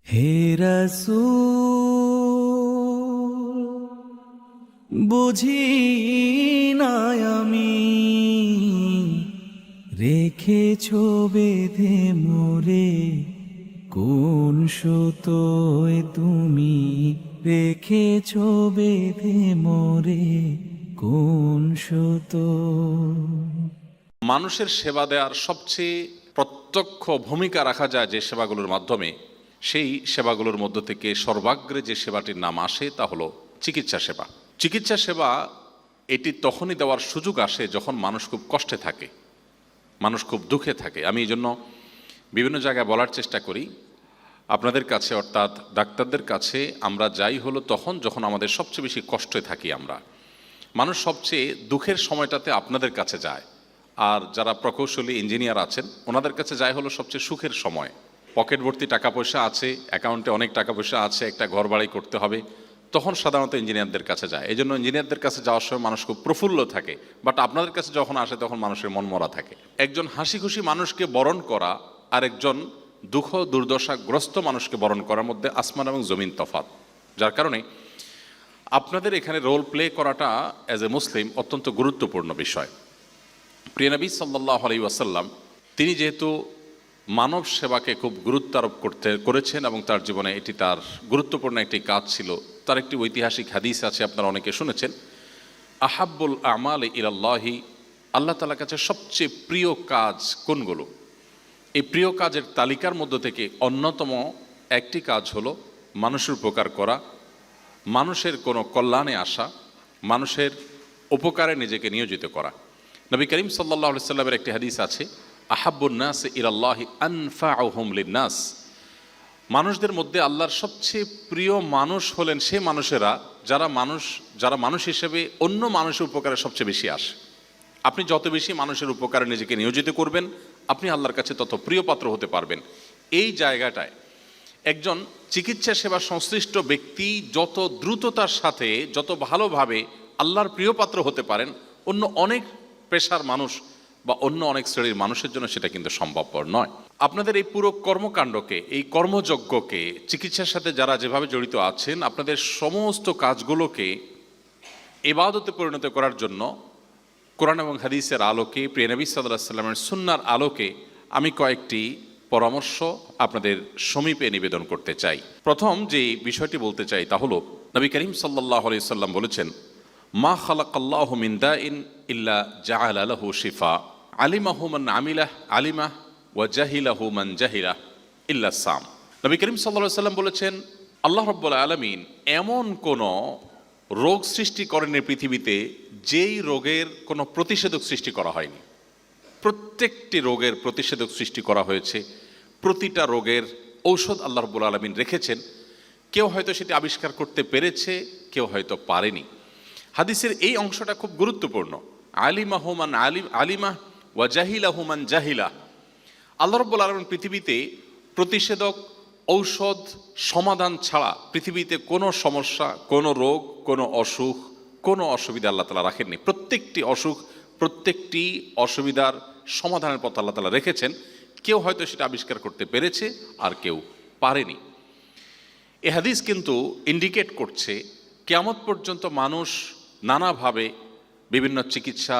হে রাসূল, বুঝি না আমি রেখেছ বেঁধে মোরে কোন সুতোয় তুমি রেখেছ বেঁধে মোরে কোন সুতো। মানুষের সেবা দেওয়ার সবচেয়ে প্রত্যক্ষ ভূমিকা রাখা যায় যে সেবাগুলোর মাধ্যমে, সেই সেবাগুলোর মধ্য থেকে সর্বাগ্রে যে সেবাটির নাম আসে তা হলো চিকিৎসা সেবা। চিকিৎসা সেবা এটি তখনই দেওয়ার সুযোগ আসে যখন মানুষ খুব কষ্টে থাকে, মানুষ খুব দুঃখে থাকে। আমি এই জন্য বিভিন্ন জায়গায় বলার চেষ্টা করি আপনাদের কাছে, অর্থাৎ ডাক্তারদের কাছে আমরা যাই হলো তখন যখন আমাদের সবচেয়ে বেশি কষ্টে থাকি। মানুষ সবচেয়ে দুঃখের সময়টাতে আপনাদের কাছে যায়, আর যারা প্রকৌশলী ইঞ্জিনিয়ার আছেন ওনাদের কাছে যায় হলো সবচেয়ে সুখের সময়। পকেট ভর্তি টাকা পয়সা আছে, অ্যাকাউন্টে অনেক টাকা পয়সা আছে, একটা ঘর বাড়ি করতে হবে, তখন সাধারণত ইঞ্জিনিয়ারদের কাছে যায়। এই জন্য ইঞ্জিনিয়ারদের কাছে যাওয়ার সময় মানুষ খুব প্রফুল্ল থাকে, বাট আপনাদের কাছে যখন আসে তখন মানুষের মন মরা থাকে। একজন হাসি খুশি মানুষকে বরণ করা আর একজন দুঃখ দুর্দশাগ্রস্ত মানুষকে বরণ করার মধ্যে আসমান এবং জমিন তফাৎ। যার কারণে আপনাদের এখানে রোল প্লে করাটা অ্যাজ এ মুসলিম অত্যন্ত গুরুত্বপূর্ণ বিষয়। প্রিয় নবী সাল্লাল্লাহু আলাইহি ওয়াসাল্লাম তিনি যেহেতু মানব সেবাকে খুব গুরুত্ব আরোপ করেছেন এবং তার জীবনে এটি তার গুরুত্বপূর্ণ একটি কাজ ছিল, তার একটি ঐতিহাসিক হাদিস আছে, আপনারা অনেকে শুনেছেন, আহাব্বুল আমাল ইলাল্লাহি, আল্লাহ তাআলার কাছে সবচেয়ে প্রিয় কাজ কোনগুলো। এই প্রিয় কাজের তালিকার মধ্য থেকে অন্যতম একটি কাজ হলো মানুষের উপকার করা, মানুষের কোনো কল্যাণে আসা, মানুষের উপকারে নিজেকে নিয়োজিত করা। নবী করিম সাল্লাল্লাহু আলাইহি সাল্লামের একটি হাদিস আছে, আহাব্বুন নাস ইলাল্লাহি আনফাউহুম লিন্নাস, মানুষদের মধ্যে আল্লাহর সবচেয়ে প্রিয় মানুষ হলেন সেই মানুষেরা যারা মানুষ হিসেবে অন্য মানুষের উপকারে সবচেয়ে বেশি আসে। আপনি যত বেশি মানুষের উপকারে নিজেকে নিয়োজিত করবেন আপনি আল্লাহর কাছে তত প্রিয় পাত্র হতে পারবেন। এই জায়গাটায় একজন চিকিৎসা সেবা সংশ্লিষ্ট ব্যক্তি যত দ্রুততার সাথে যত ভালোভাবে আল্লাহর প্রিয় পাত্র হতে পারেন, অন্য অনেক পেশার মানুষ বা অন্য অনেক শ্রেণীর মানুষের জন্য সেটা কিন্তু সম্ভবপর নয়। আপনাদের এই পুরো কর্মকাণ্ডকে, এই কর্মযজ্ঞকে, চিকিৎসার সাথে যারা যেভাবে জড়িত আছেন, আপনাদের সমস্ত কাজগুলোকে ইবাদতে পরিণত করার জন্য কোরআন এবং হাদিসের আলোকে, প্রিয় নবী সাল্লাল্লাহু আলাইহি ওয়াসাল্লামের সুন্নাহর আলোকে আমি কয়েকটি পরামর্শ আপনাদের সমীপে নিবেদন করতে চাই। প্রথম যে বিষয়টি বলতে চাই তা হলো, নবী করিম সাল্লাল্লাহু আলাইহি ওয়াসাল্লাম বলেছেন, মা খালাকাল্লাহু মিন দাইন ইল্লা জাআলা লাহু শিফা, আলিমাহু মান আমিলাহ আলিমাহ ওয়া জাহিলাহু মান জাহিলাহ ইল্লা সাম। নবী করিম সাল্লাল্লাহু আলাইহি ওয়াসাল্লাম বলেছেন, আল্লাহ রাব্বুল আলামিন এমন কোনো রোগ সৃষ্টি করেননি পৃথিবীতে যেই রোগের কোনো প্রতিষেধক সৃষ্টি করা হয়নি। প্রত্যেকটি রোগের প্রতিষেধক সৃষ্টি করা হয়েছে, প্রতিটা রোগের ঔষধ আল্লাহ রাব্বুল আলামিন রেখেছেন। কেউ হয়তো সেটি আবিষ্কার করতে পেরেছে, কেউ হয়তো পারেনি। হাদিসের এই অংশটা খুব গুরুত্বপূর্ণ। আলিমাহু মান আলিমাহ ওয়া জাহিলাহু মান জাহিলাহ। আল্লাহ রাব্বুল আলামিন পৃথিবীতে প্রতিষেধক, ঔষধ, সমাধান ছাড়া পৃথিবীতে কোনো সমস্যা, কোনো রোগ, কোনো অসুখ, কোনো অসুবিধা আল্লাহ তাআলা রাখেননি। প্রত্যেকটি অসুখ, প্রত্যেকটি অসুবিধার সমাধানের পথ আল্লাহ তাআলা রেখেছেন। কেউ হয়তো সেটা আবিষ্কার করতে পেরেছে আর কেউ পারেনি। এ হাদিস কিন্তু ইন্ডিকেট করছে কিয়ামত পর্যন্ত মানুষ নানাভাবে বিভিন্ন চিকিৎসা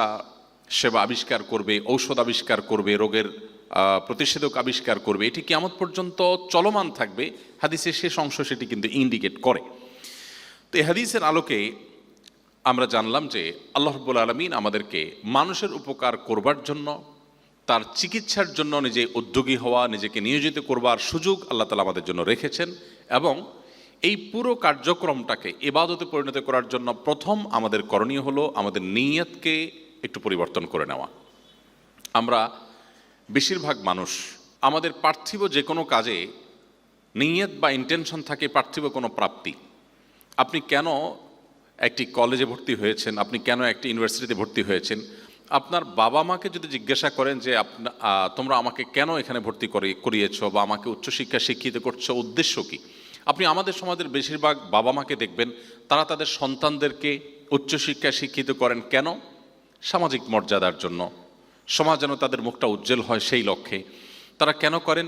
সেবা আবিষ্কার করবে, ঔষধ আবিষ্কার করবে, রোগের প্রতিষেধক আবিষ্কার করবে। এটি কিয়ামত পর্যন্ত চলমান থাকবে। হাদিসের শেষ অংশ সেটি কিন্তু ইন্ডিকেট করে। তো এই হাদিসের আলোকে আমরা জানলাম যে আল্লাহ রাব্বুল আলামিন আমাদেরকে মানুষের উপকার করবার জন্য, তার চিকিৎসার জন্য নিজে উদ্যোগী হওয়া, নিজেকে নিয়োজিত করবার সুযোগ আল্লাহ তাআলা আমাদের জন্য রেখেছেন। এবং এই পুরো কার্যক্রমটাকে ইবাদতে পরিণত করার জন্য প্রথম আমাদের করণীয় হলো আমাদের নিয়তকে একটু পরিবর্তন করে নেওয়া। আমরা বেশিরভাগ মানুষ আমাদের পার্থিব যে কোনো কাজে নিয়ত বা ইন্টেনশন থাকে পার্থিব কোনো প্রাপ্তি। আপনি কেন একটি কলেজে ভর্তি হয়েছেন, আপনি কেন একটি ইউনিভার্সিটিতে ভর্তি হয়েছেন, আপনার বাবা মাকে যদি জিজ্ঞাসা করেন যে তোমরা আমাকে কেন এখানে ভর্তি করিয়েছো বা আমাকে উচ্চশিক্ষা শিক্ষিত করছো, উদ্দেশ্য কী? আপনি আমাদের সমাজের বেশিরভাগ বাবা মাকে দেখবেন তারা তাদের সন্তানদেরকে উচ্চশিক্ষায় শিক্ষিত করেন কেন? সামাজিক মর্যাদার জন্য, সমাজ যেন তাদের মুখটা উজ্জ্বল হয় সেই লক্ষ্যে। তারা কেন করেন?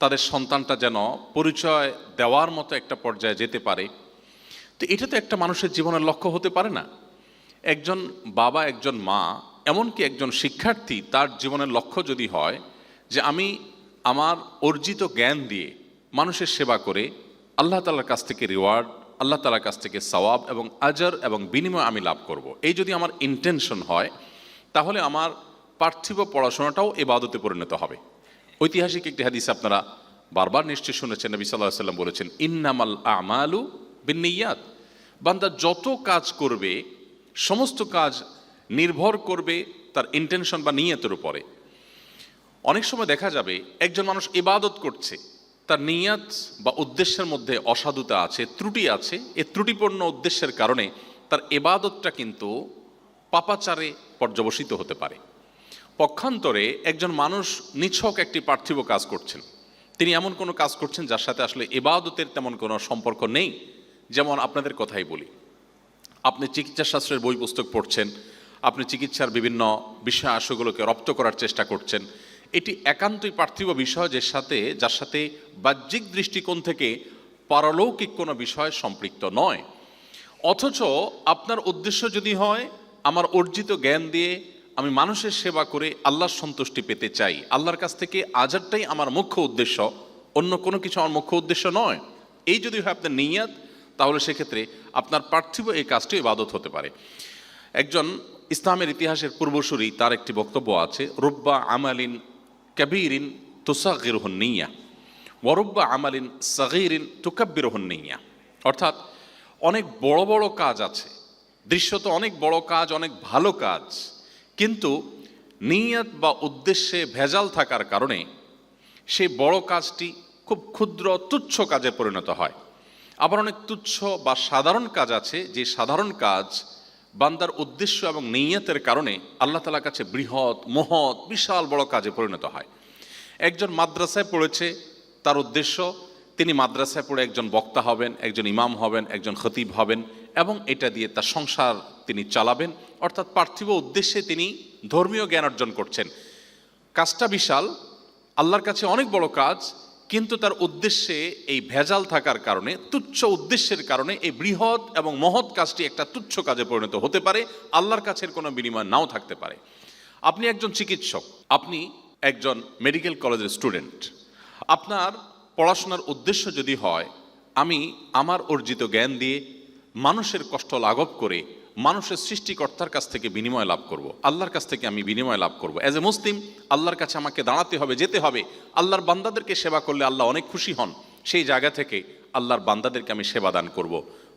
তাদের সন্তানটা যেন পরিচয় দেওয়ার মতো একটা পর্যায়ে যেতে পারে। তো এটা তো একটা মানুষের জীবনের লক্ষ্য হতে পারে না। একজন বাবা, একজন মা, এমনকি একজন শিক্ষার্থী, তার জীবনের লক্ষ্য যদি হয় যে আমি আমার অর্জিত জ্ঞান দিয়ে মানুষের সেবা করে আল্লাহ তাআলার কাছ থেকে রিওয়ার্ড, আল্লাহ তাআলার কাছ থেকে সওয়াব এবং আজর এবং বিনিময় আমি লাভ করব, এই যদি আমার ইন্টেনশন হয়, তাহলে আমার পার্থিব পড়াশোনাটাও ইবাদতে পরিণত হবে। ঐতিহাসিক একটি হাদিস আপনারা বারবার নিশ্চয় শুনেছেন, নবী সাল্লাল্লাহু আলাইহি ওয়াসাল্লাম বলেছেন, ইন্নামাল আমালু বিন্নিয়াত। বান্দা যত কাজ করবে সমস্ত কাজ নির্ভর করবে তার ইন্টেনশন বা নিয়তের উপরে। অনেক সময় দেখা যাবে একজন মানুষ ইবাদত করছে, তার নিয়াত বা উদ্দেশ্যের মধ্যে অসাধুতা আছে, ত্রুটি আছে। এই ত্রুটিপূর্ণ উদ্দেশ্যের কারণে তার ইবাদতটা কিন্তু পাপাচারে পর্যবসিত হতে পারে। পক্ষান্তরে একজন মানুষ নিছক একটি পার্থিব কাজ করছেন, তিনি এমন কোনো কাজ করছেন যার সাথে আসলে ইবাদতের তেমন কোনো সম্পর্ক নেই। যেমন আপনাদের কথাই বলি, আপনি চিকিৎসা শাস্ত্রের বই পুস্তক পড়ছেন, আপনি চিকিৎসার বিভিন্ন বিষয় আশয়গুলোকে রপ্ত করার চেষ্টা করছেন, এটি একান্তই পার্থিব বিষয়, যার সাথে বাহ্যিক দৃষ্টিকোণ থেকে পারলৌকিক কোনো বিষয় সম্পৃক্ত নয়। অথচ আপনার উদ্দেশ্য যদি হয় আমার অর্জিত জ্ঞান দিয়ে আমি মানুষের সেবা করে আল্লাহর সন্তুষ্টি পেতে চাই, আল্লাহর কাছ থেকে আজারটাই আমার মুখ্য উদ্দেশ্য, অন্য কোনো কিছু আমার মুখ্য উদ্দেশ্য নয়, এই যদি হয় আপনার নিয়াত, তাহলে সেক্ষেত্রে আপনার পার্থিব এই কাজটি ইবাদত হতে পারে। একজন ইসলামের ইতিহাসের পূর্বসূরি, তার একটি বক্তব্য আছে, রুব্বা আমালিন কাবীরিন তুসাগিরুহুন নিয়া ওয়া রুব্বা আমালিন সাগীরিন তুকাব্বিরুহুন নিয়া। অর্থাৎ অনেক বড় বড় কাজ আছে, দৃশ্যত অনেক বড় কাজ, অনেক ভালো কাজ, কিন্তু নিয়ত বা উদ্দেশ্যে ভেজাল থাকার কারণে সেই বড় কাজটি খুব ক্ষুদ্র তুচ্ছ কাজে পরিণত হয়। আবার অনেক তুচ্ছ বা সাধারণ কাজ আছে, যে সাধারণ কাজ বান্দার উদ্দেশ্য এবং নিয়তের কারণে আল্লাহ তাআলার কাছে বৃহৎ, মহৎ, বিশাল বড় কাজে পরিণত হয়। একজন মাদ্রাসায় পড়েছে, তার উদ্দেশ্য তিনি মাদ্রাসায় পড়ে একজন বক্তা হবেন, একজন ইমাম হবেন, একজন খতিব হবেন এবং এটা দিয়ে তার সংসার তিনি চালাবেন। অর্থাৎ পার্থিব উদ্দেশ্যে তিনি ধর্মীয় জ্ঞান অর্জন করছেন। কাজটা বিশাল, আল্লাহর কাছে অনেক বড় কাজ, কিন্তু তার উদ্দেশ্যে এই ভেজাল থাকার কারণে, তুচ্ছ উদ্দেশ্যের কারণে এই বৃহৎ এবং মহৎ কাজটি একটা তুচ্ছ কাজে পরিণত হতে পারে, আল্লাহর কাছের কোনো বিনিময় নাও থাকতে পারে। আপনি একজন চিকিৎসক, আপনি একজন মেডিকেল কলেজের স্টুডেন্ট, আপনার পড়াশোনার উদ্দেশ্য যদি হয় আমি আমার অর্জিত জ্ঞান দিয়ে মানুষের কষ্ট লাঘব করে মানুষের সৃষ্টিকর্তার কাছ থেকে বিনিময় লাভ করব, আল্লাহর কাছ থেকে আমি বিনিময় লাভ করব, অ্যাজ এ মুসলিম আল্লাহর কাছে আমাকে দাঁড়াতে হবে, যেতে হবে, আল্লাহর বান্দাদেরকে সেবা করলে আল্লাহ অনেক খুশি হন, সেই জায়গা থেকে আল্লাহর বান্দাদেরকে আমি সেবা দান করব,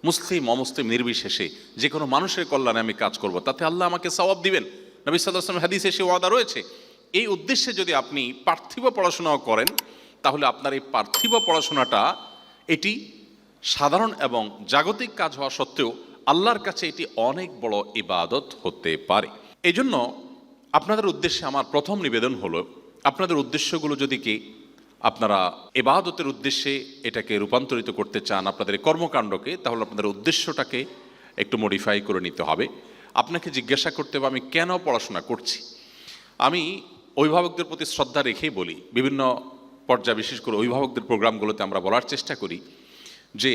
মুসলিম অমুসলিম নির্বিশেষে যে কোনো মানুষের কল্যাণে আমি কাজ করব, তাতে আল্লাহ আমাকে সওয়াব দিবেন। নবী সাল্লাল্লাহু আলাইহি ওয়াসাল্লাম হাদিসে সে ওয়াদা রয়েছে। এই উদ্দেশ্যে যদি আপনি পার্থিব পড়াশোনাও করেন, তাহলে আপনার এই পার্থিব পড়াশোনাটা এটি সাধারণ এবং জাগতিক কাজ হওয়া সত্ত্বেও আল্লাহর কাছে এটি অনেক বড় ইবাদত হতে পারে। এই জন্য আপনাদের উদ্দেশ্যে আমার প্রথম নিবেদন হলো, আপনাদের উদ্দেশ্যগুলো যদি কি আপনারা ইবাদতের উদ্দেশ্যে এটাকে রূপান্তরিত করতে চান, আপনাদের কর্মকাণ্ডকে, তাহলে আপনাদের উদ্দেশ্যটাকে একটু মডিফাই করে নিতে হবে। আপনাকে জিজ্ঞাসা করতে হবে আমি কেন পড়াশোনা করছি। আমি অভিভাবকদের প্রতি শ্রদ্ধা রেখেই বলি, বিভিন্ন পর্যায়ে বিশেষ করে অভিভাবকদের প্রোগ্রামগুলোতে আমরা বলার চেষ্টা করি যে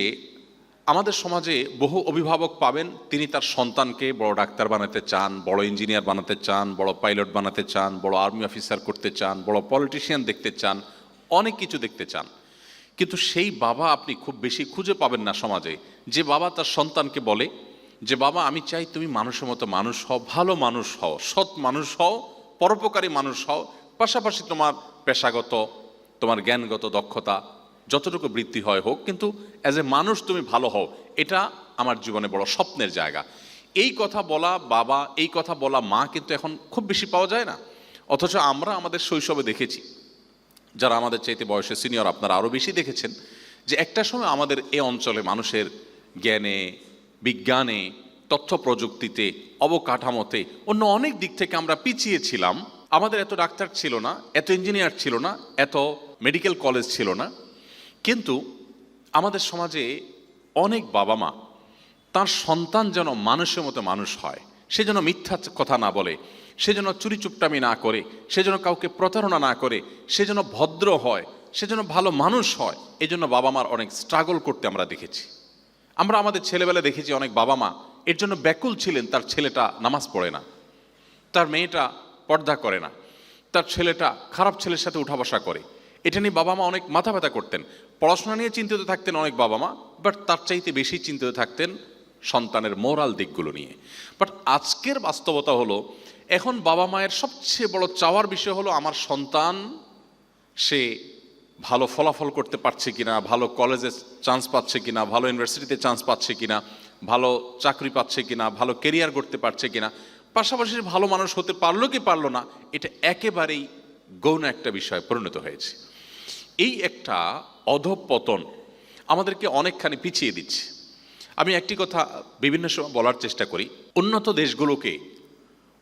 আমাদের সমাজে বহু অভিভাবক পাবেন, তিনি তার সন্তানকে বড় ডাক্তার বানাতে চান, বড় ইঞ্জিনিয়ার বানাতে চান, বড় পাইলট বানাতে চান, বড় আর্মি অফিসার করতে চান, বড় পলিটিশিয়ান দেখতে চান, অনেক কিছু দেখতে চান। কিন্তু সেই বাবা আপনি খুব বেশি খুঁজে পাবেন না সমাজে, যে বাবা তার সন্তানকে বলে যে বাবা আমি চাই তুমি মানুষের মতো মানুষ হও, ভালো মানুষ হও, সৎ মানুষ হও, পরোপকারী মানুষ হও, পাশাপাশি তোমার পেশাগত, তোমার জ্ঞানগত দক্ষতা যতটুকু বৃদ্ধি হয় হোক, কিন্তু অ্যাজ এ মানুষ তুমি ভালো হও, এটা আমার জীবনে বড় স্বপ্নের জায়গা। এই কথা বলা বাবা, এই কথা বলা মা কিন্তু এখন খুব বেশি পাওয়া যায় না। অথচ আমরা আমাদের শৈশবে দেখেছি, যারা আমাদের চাইতে বয়সে সিনিয়র আপনারা আরও বেশি দেখেছেন, যে একটা সময় আমাদের এই অঞ্চলে মানুষের জ্ঞানে, বিজ্ঞানে, তথ্য প্রযুক্তিতে, অবকাঠামোতে, অন্য অনেক দিক থেকে আমরা পিছিয়ে ছিলাম। আমাদের এত ডাক্তার ছিল না, এত ইঞ্জিনিয়ার ছিল না, এত মেডিকেল কলেজ ছিল না, কিন্তু আমাদের সমাজে অনেক বাবা মা তার সন্তান যেন মানুষের মতো মানুষ হয়, সে যেন মিথ্যা কথা না বলে, সে যেন চুরি চুপটামি না করে, সে যেন কাউকে প্রতারণা না করে, সে যেন ভদ্র হয়, সেজন্য ভালো মানুষ হয়, এই জন্য বাবা মার অনেক স্ট্রাগল করতে আমরা দেখেছি। আমরা আমাদের ছেলেবেলা দেখেছি অনেক বাবা মা এর জন্য ব্যাকুল ছিলেন, তার ছেলেটা নামাজ পড়ে না, তার মেয়েটা পর্দা করে না, তার ছেলেটা খারাপ ছেলের সাথে উঠা বসা করে। এটা নিয়ে বাবা মা অনেক মাথা ব্যথা করতেন। পড়াশোনা নিয়ে চিন্তিত থাকতেন অনেক বাবা মা, বাট তার চাইতে বেশি চিন্তিত থাকতেন সন্তানের মোরাল দিকগুলো নিয়ে। বাট আজকের বাস্তবতা হলো, এখন বাবা মায়ের সবচেয়ে বড় চাওয়ার বিষয় হলো আমার সন্তান সে ভালো ফলাফল করতে পারছে কিনা, ভালো কলেজে চান্স পাচ্ছে কিনা, ভালো ইউনিভার্সিটিতে চান্স পাচ্ছে কিনা, ভালো চাকরি পাচ্ছে কিনা, ভালো কেরিয়ার করতে পারছে কিনা, পাশাপাশি ভালো মানুষ হতে পারলো কি পারলো না, এটা একেবারেই গৌণ একটা বিষয় পরিণত হয়েছে। এই একটা অধঃপতন আমাদেরকে অনেকখানি পিছিয়ে দিচ্ছে। আমি একটি কথা বিভিন্ন সময় বলার চেষ্টা করি, উন্নত দেশগুলোকে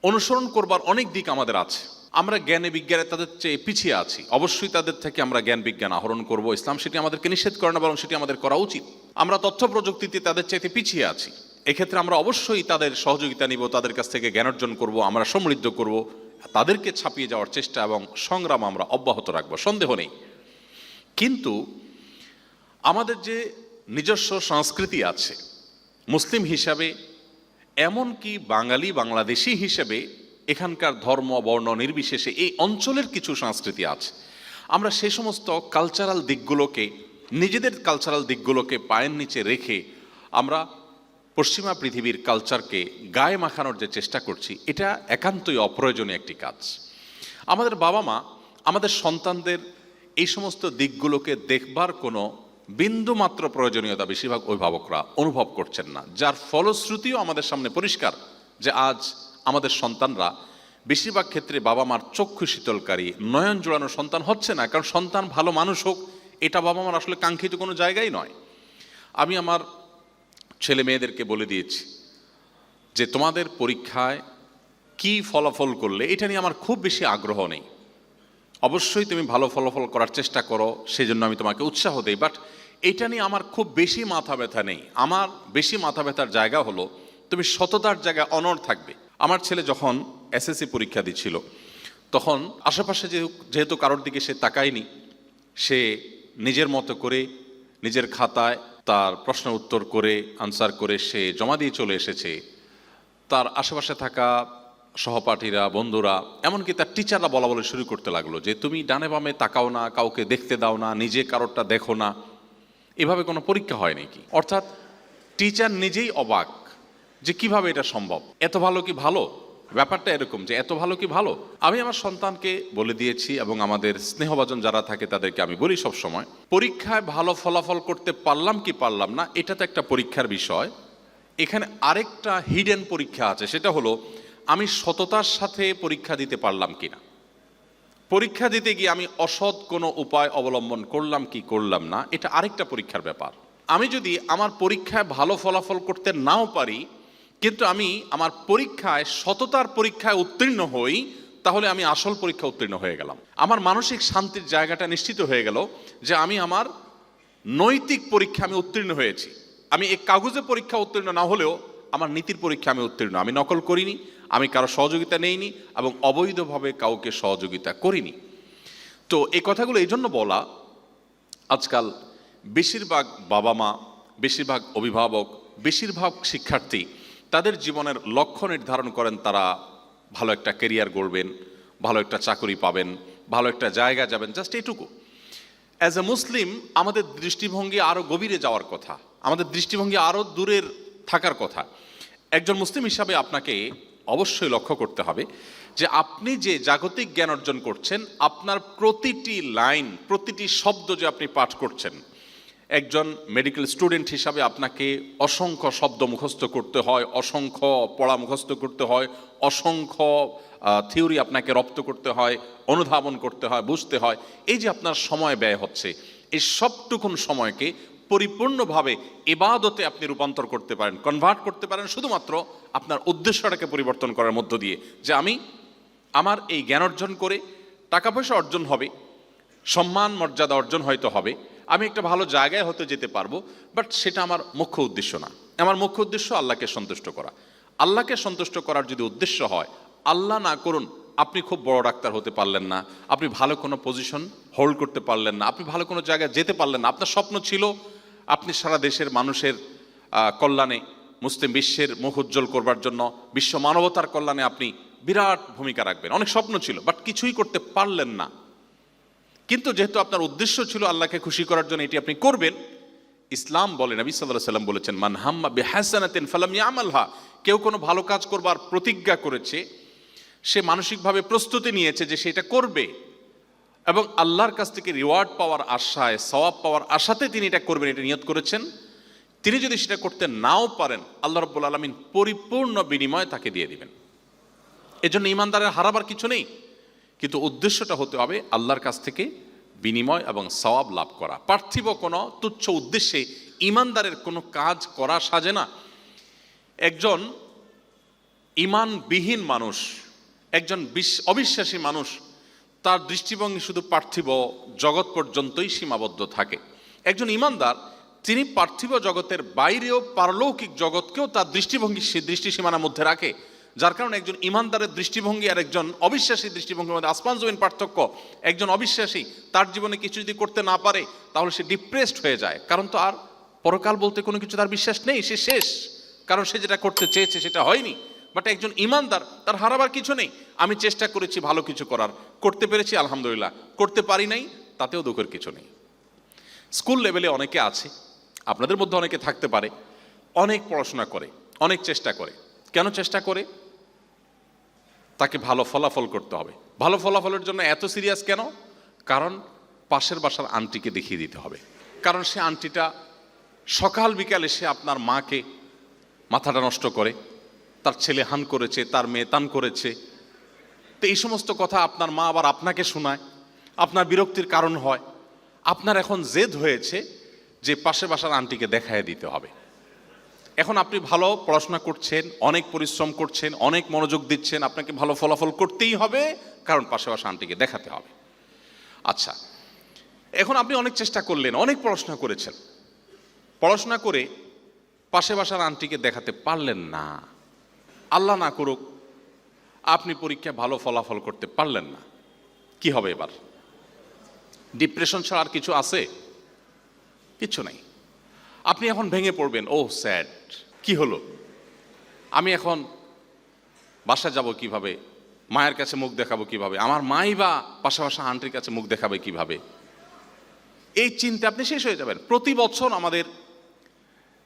অনুসরণ করবার অনেক দিক আমাদের আছে। আমরা জ্ঞানে বিজ্ঞানে তাদের চেয়ে পিছিয়ে আছি, অবশ্যই তাদের থেকে আমরা জ্ঞান বিজ্ঞান আহরণ করব, ইসলাম সেটি আমাদেরকে নিষেধ করে না, বরং সেটি আমাদের করা উচিত। আমরা তথ্য প্রযুক্তিতে তাদের চাইতে পিছিয়ে আছি, এক্ষেত্রে আমরা অবশ্যই তাদের সহযোগিতা নিব, তাদের কাছ থেকে জ্ঞান অর্জন করব, আমরা সমৃদ্ধ করব, তাদেরকে ছাপিয়ে যাওয়ার চেষ্টা এবং সংগ্রাম আমরা অব্যাহত রাখবো, সন্দেহ নেই। কিন্তু আমাদের যে নিজস্ব সংস্কৃতি আছে মুসলিম হিসাবে, এমনকি বাঙালি বাংলাদেশি হিসেবে এখানকার ধর্ম বর্ণ নির্বিশেষে এই অঞ্চলের কিছু সংস্কৃতি আছে। আমরা সে সমস্ত কালচারাল দিকগুলোকে, নিজেদের কালচারাল দিকগুলোকে পায়ের নিচে রেখে আমরা পশ্চিমা পৃথিবীর কালচারকে গায়ে মাখানোর যে চেষ্টা করছি, এটা একান্তই অপ্রয়োজনীয় একটি কাজ। আমাদের বাবা মা আমাদের সন্তানদের এই সমস্ত দিকগুলোকে দেখবার কোনো বিন্দু মাত্র প্রয়োজনীয়তা বেশিরভাগ অভিভাবকরা অনুভব করছেন না, যার ফলশ্রুতিও আমাদের সামনে পরিষ্কার যে আজ আমাদের সন্তানরা বেশিরভাগ ক্ষেত্রে বাবা মার চক্ষু শীতলকারী, নয়ন জোড়ানো সন্তান হচ্ছে না। কারণ সন্তান ভালো মানুষ হোক, এটা বাবা মার আসলে কাঙ্ক্ষিত কোনো জায়গাই নয়। আমি আমার ছেলে মেয়েদেরকে বলে দিয়েছি যে তোমাদের পরীক্ষায় কি ফলাফল করলে এটা নিয়ে আমার খুব বেশি আগ্রহ নেই। অবশ্যই তুমি ভালো ফলাফল করার চেষ্টা করো, সেজন্য আমি তোমাকে উৎসাহ দেই, বাট এটা নিয়ে আমার খুব বেশি মাথা ব্যথা নেই। আমার বেশি মাথা ব্যথার জায়গা হলো তুমি সততার জায়গায় অনড় থাকবে। আমার ছেলে যখন এসএসসি পরীক্ষা দিচ্ছিল, তখন আশেপাশে যেহেতু কারোর দিকে সে তাকায়নি, সে নিজের মতো করে নিজের খাতায় তার প্রশ্ন উত্তর করে আনসার করে সে জমা দিয়ে চলে এসেছে। তার আশেপাশে থাকা সহপাঠীরা, বন্ধুরা, এমনকি তার টিচাররা বলা বলে শুরু করতে লাগলো যে তুমি ডানে বামে তাকাও না, কাউকে দেখতে দাও না, নিজে কারোরটা দেখো না, এভাবে কোনো পরীক্ষা হয় নাকি? অর্থাৎ টিচার নিজেই অবাক যে কিভাবে এটা সম্ভব, এত ভালো কি ভালো? ব্যাপারটা এরকম যে এত ভালো কি ভালো। আমি আমার সন্তানকে বলে দিয়েছি এবং আমাদের স্নেহভাজন যারা থাকে তাদেরকে আমি বলি সব সময়, পরীক্ষায় ভালো ফলাফল করতে পারলাম কি পারলাম না এটা তো একটা পরীক্ষার বিষয়, এখানে আরেকটা হিডেন পরীক্ষা আছে, সেটা হলো আমি সততার সাথে পরীক্ষা দিতে পারলাম কিনা। পরীক্ষা দিতে গিয়ে আমি অসৎ কোনো উপায় অবলম্বন করলাম কি করলাম না, এটা আরেকটা পরীক্ষার ব্যাপার। আমি যদি আমার পরীক্ষায় ভালো ফলাফল করতে নাও পারি, কিন্তু আমি আমার পরীক্ষায় সততার পরীক্ষায় উত্তীর্ণ হই, তাহলে আমি আসল পরীক্ষা উত্তীর্ণ হয়ে গেলাম। আমার মানসিক শান্তির জায়গাটা নিশ্চিত হয়ে গেল যে আমি আমার নৈতিক পরীক্ষা আমি উত্তীর্ণ হয়েছি। আমি এই কাগজে পরীক্ষা উত্তীর্ণ না হলেও আমার নীতির পরীক্ষা আমি উত্তীর্ণ। আমি নকল করিনি, আমি কারো সহযোগিতা নেইনি এবং অবৈধভাবে কাউকে সহযোগিতা করিনি। তো এই কথাগুলো এই জন্য বলা, আজকাল বেশিরভাগ বাবা মা, বেশিরভাগ অভিভাবক, বেশিরভাগ শিক্ষার্থী তাদের জীবনের লক্ষ্য নির্ধারণ করেন তারা ভালো একটা ক্যারিয়ার গড়বেন, ভালো একটা চাকরি পাবেন, ভালো একটা জায়গা যাবেন, জাস্ট এটুকু। অ্যাজ এ মুসলিম আমাদের দৃষ্টিভঙ্গি আরও গভীরে যাওয়ার কথা, আমাদের দৃষ্টিভঙ্গি আরও দূরের থাকার কথা। একজন মুসলিম হিসাবে আপনাকে অবশ্যই লক্ষ্য করতে হবে যে আপনি যে জাগতিক জ্ঞান অর্জন করছেন, আপনার প্রতিটি লাইন, প্রতিটি শব্দ যে আপনি পাঠ করছেন, একজন মেডিকেল স্টুডেন্ট হিসাবে আপনাকে অসংখ্য শব্দ মুখস্থ করতে হয়, অসংখ্য পড়া মুখস্থ করতে হয়, অসংখ্য থিওরি আপনাকে রপ্ত করতে হয়, অনুধাবন করতে হয়, বুঝতে হয়। এই যে আপনার সময় ব্যয় হচ্ছে, এই সবটুকুন সময়কে পরিপূর্ণভাবে ইবাদতে আপনি রূপান্তর করতে পারেন, কনভার্ট করতে পারেন শুধুমাত্র আপনার উদ্দেশ্যটাকে পরিবর্তন করার মধ্য দিয়ে, যে আমি আমার এই জ্ঞান অর্জন করে টাকা পয়সা অর্জন হবে, সম্মান মর্যাদা অর্জন হয়তো হবে, আমি একটা ভালো জায়গায় হতে যেতে পারবো, বাট সেটা আমার মুখ্য উদ্দেশ্য না। আমার মুখ্য উদ্দেশ্য আল্লাহকে সন্তুষ্ট করা। আল্লাহকে সন্তুষ্ট করার যদি উদ্দেশ্য হয়, আল্লাহ না করুন আপনি খুব বড় ডাক্তার হতে পারলেন না, আপনি ভালো কোনো পজিশন হোল্ড করতে পারলেন না, আপনি ভালো কোনো জায়গায় যেতে পারলেন না। আপনার স্বপ্ন ছিল আপনি সারা দেশের মানুষের কল্যাণে, মুসলিম বিশ্বের মুখ উজ্জ্বল করবার জন্য, বিশ্ব মানবতার কল্যাণে আপনি বিরাট ভূমিকা রাখবেন, অনেক স্বপ্ন ছিল, বাট কিছুই করতে পারলেন না। কিন্তু যেহেতু আপনার উদ্দেশ্য ছিল আল্লাহকে খুশি করার জন্য এটি আপনি করবেন, ইসলাম বলে, নবী সাল্লাল্লাহু আলাইহি ওয়াসাল্লাম বলেছেন, মান হাম্মা বিহাসানাতিন ফালাম ইয়ামালহা, কেউ কোনো ভালো কাজ করবার প্রতিজ্ঞা করেছে, সে মানসিকভাবে প্রস্তুতি নিয়েছে যে সেটা করবে এবং আল্লাহর কাছ থেকে রিওয়ার্ড পাওয়ার আশায়, সওয়াব পাওয়ার আশাতে তিনি এটা করবেন, এটা নিয়ত করেছেন, তিনি যদি সেটা করতে নাও পারেন, আল্লাহ রাব্বুল আলামিন পরিপূর্ণ বিনিময় তাকে দিয়ে দিবেন। এজন্য ঈমানদারের হারাবার কিছু নেই, কিন্তু উদ্দেশ্যটা হতে হবে আল্লাহর কাছ থেকে বিনিময় এবং সওয়াব লাভ করা। পার্থিব কোনো তুচ্ছ উদ্দেশ্যে ঈমানদারের কোনো কাজ করা সাজে না। একজন ঈমানবিহীন মানুষ, একজন অবিশ্বাসী মানুষ, তার দৃষ্টিভঙ্গি শুধু পার্থিব জগৎ পর্যন্তই সীমাবদ্ধ থাকে। একজন ঈমানদার তিনি পার্থিব জগতের বাইরেও পারলৌকিক জগৎকেও তার দৃষ্টি সীমানার মধ্যে রাখে। যার কারণে একজন ঈমানদারের দৃষ্টিভঙ্গি আর একজন অবিশ্বাসী দৃষ্টিভঙ্গির মধ্যে আসমান জমিন পার্থক্য। একজন অবিশ্বাসী তার জীবনে কিছু যদি করতে না পারে তাহলে সে ডিপ্রেসড হয়ে যায়, কারণ তো আর পরকাল বলতে কোনো কিছু তার বিশ্বাস নেই, সে শেষ, কারণ সে যেটা করতে চেয়েছে সেটা হয়নি। বাট একজন ঈমানদার তার হারাবার কিছু নেই। আমি চেষ্টা করেছি ভালো কিছু করার, করতে পেরেছি আলহামদুলিল্লাহ, করতে পারি নাই তাতেও দুঃখের কিছু নেই। স্কুল লেভেলে অনেকে আছে, আপনাদের মধ্যে অনেকে থাকতে পারে, অনেক পড়াশোনা করে, অনেক চেষ্টা করে। কেন চেষ্টা করে? তাকে ভালো ফলাফল করতে হবে। ভালো ফলাফলের জন্য এত সিরিয়াস কেন? কারণ পাশের বাসার আন্টিকে দেখিয়ে দিতে হবে, কারণ সে আন্টিটা সকাল বিকালে সে আপনার মাকে মাথাটা নষ্ট করে, তার ছেলে হান করেছে, তার মেয়ে তান করেছে, তো এই সমস্ত কথা আপনার মা আবার আপনাকে শোনায়, আপনার বিরক্তির কারণ হয়। আপনার এখন জেদ হয়েছে যে পাশের বাসার আন্টিকে দেখায় দিতে হবে। এখন আপনি ভালো পড়াশোনা করছেন, অনেক পরিশ্রম করছেন, অনেক মনোযোগ দিচ্ছেন, আপনাকে ভালো ফলাফল করতেই হবে, কারণ পাশে বাসা আন্টিকে দেখাতে হবে। আচ্ছা, এখন আপনি অনেক চেষ্টা করলেন, অনেক পড়াশোনা করেছেন, পড়াশোনা করে পাশে বাসার আন্টিকে দেখাতে পারলেন না। আল্লাহ না করুক আপনি পরীক্ষায় ভালো ফলাফল করতে পারলেন না, কি হবে এবার? ডিপ্রেশন ছাড়া আর কিছু আছে? কিছু নাই। আপনি এখন ভেঙে পড়বেন, ও স্যাড, কি হলো, আমি এখন বাসা যাব কিভাবে, মায়ের কাছে মুখ দেখাবো কিভাবে, আমার মাই বা পাশাপাশি আন্টির কাছে মুখ দেখাবে কিভাবে, এই চিন্তা আপনি শেষ হয়ে যাবেন। প্রতি বছর আমাদের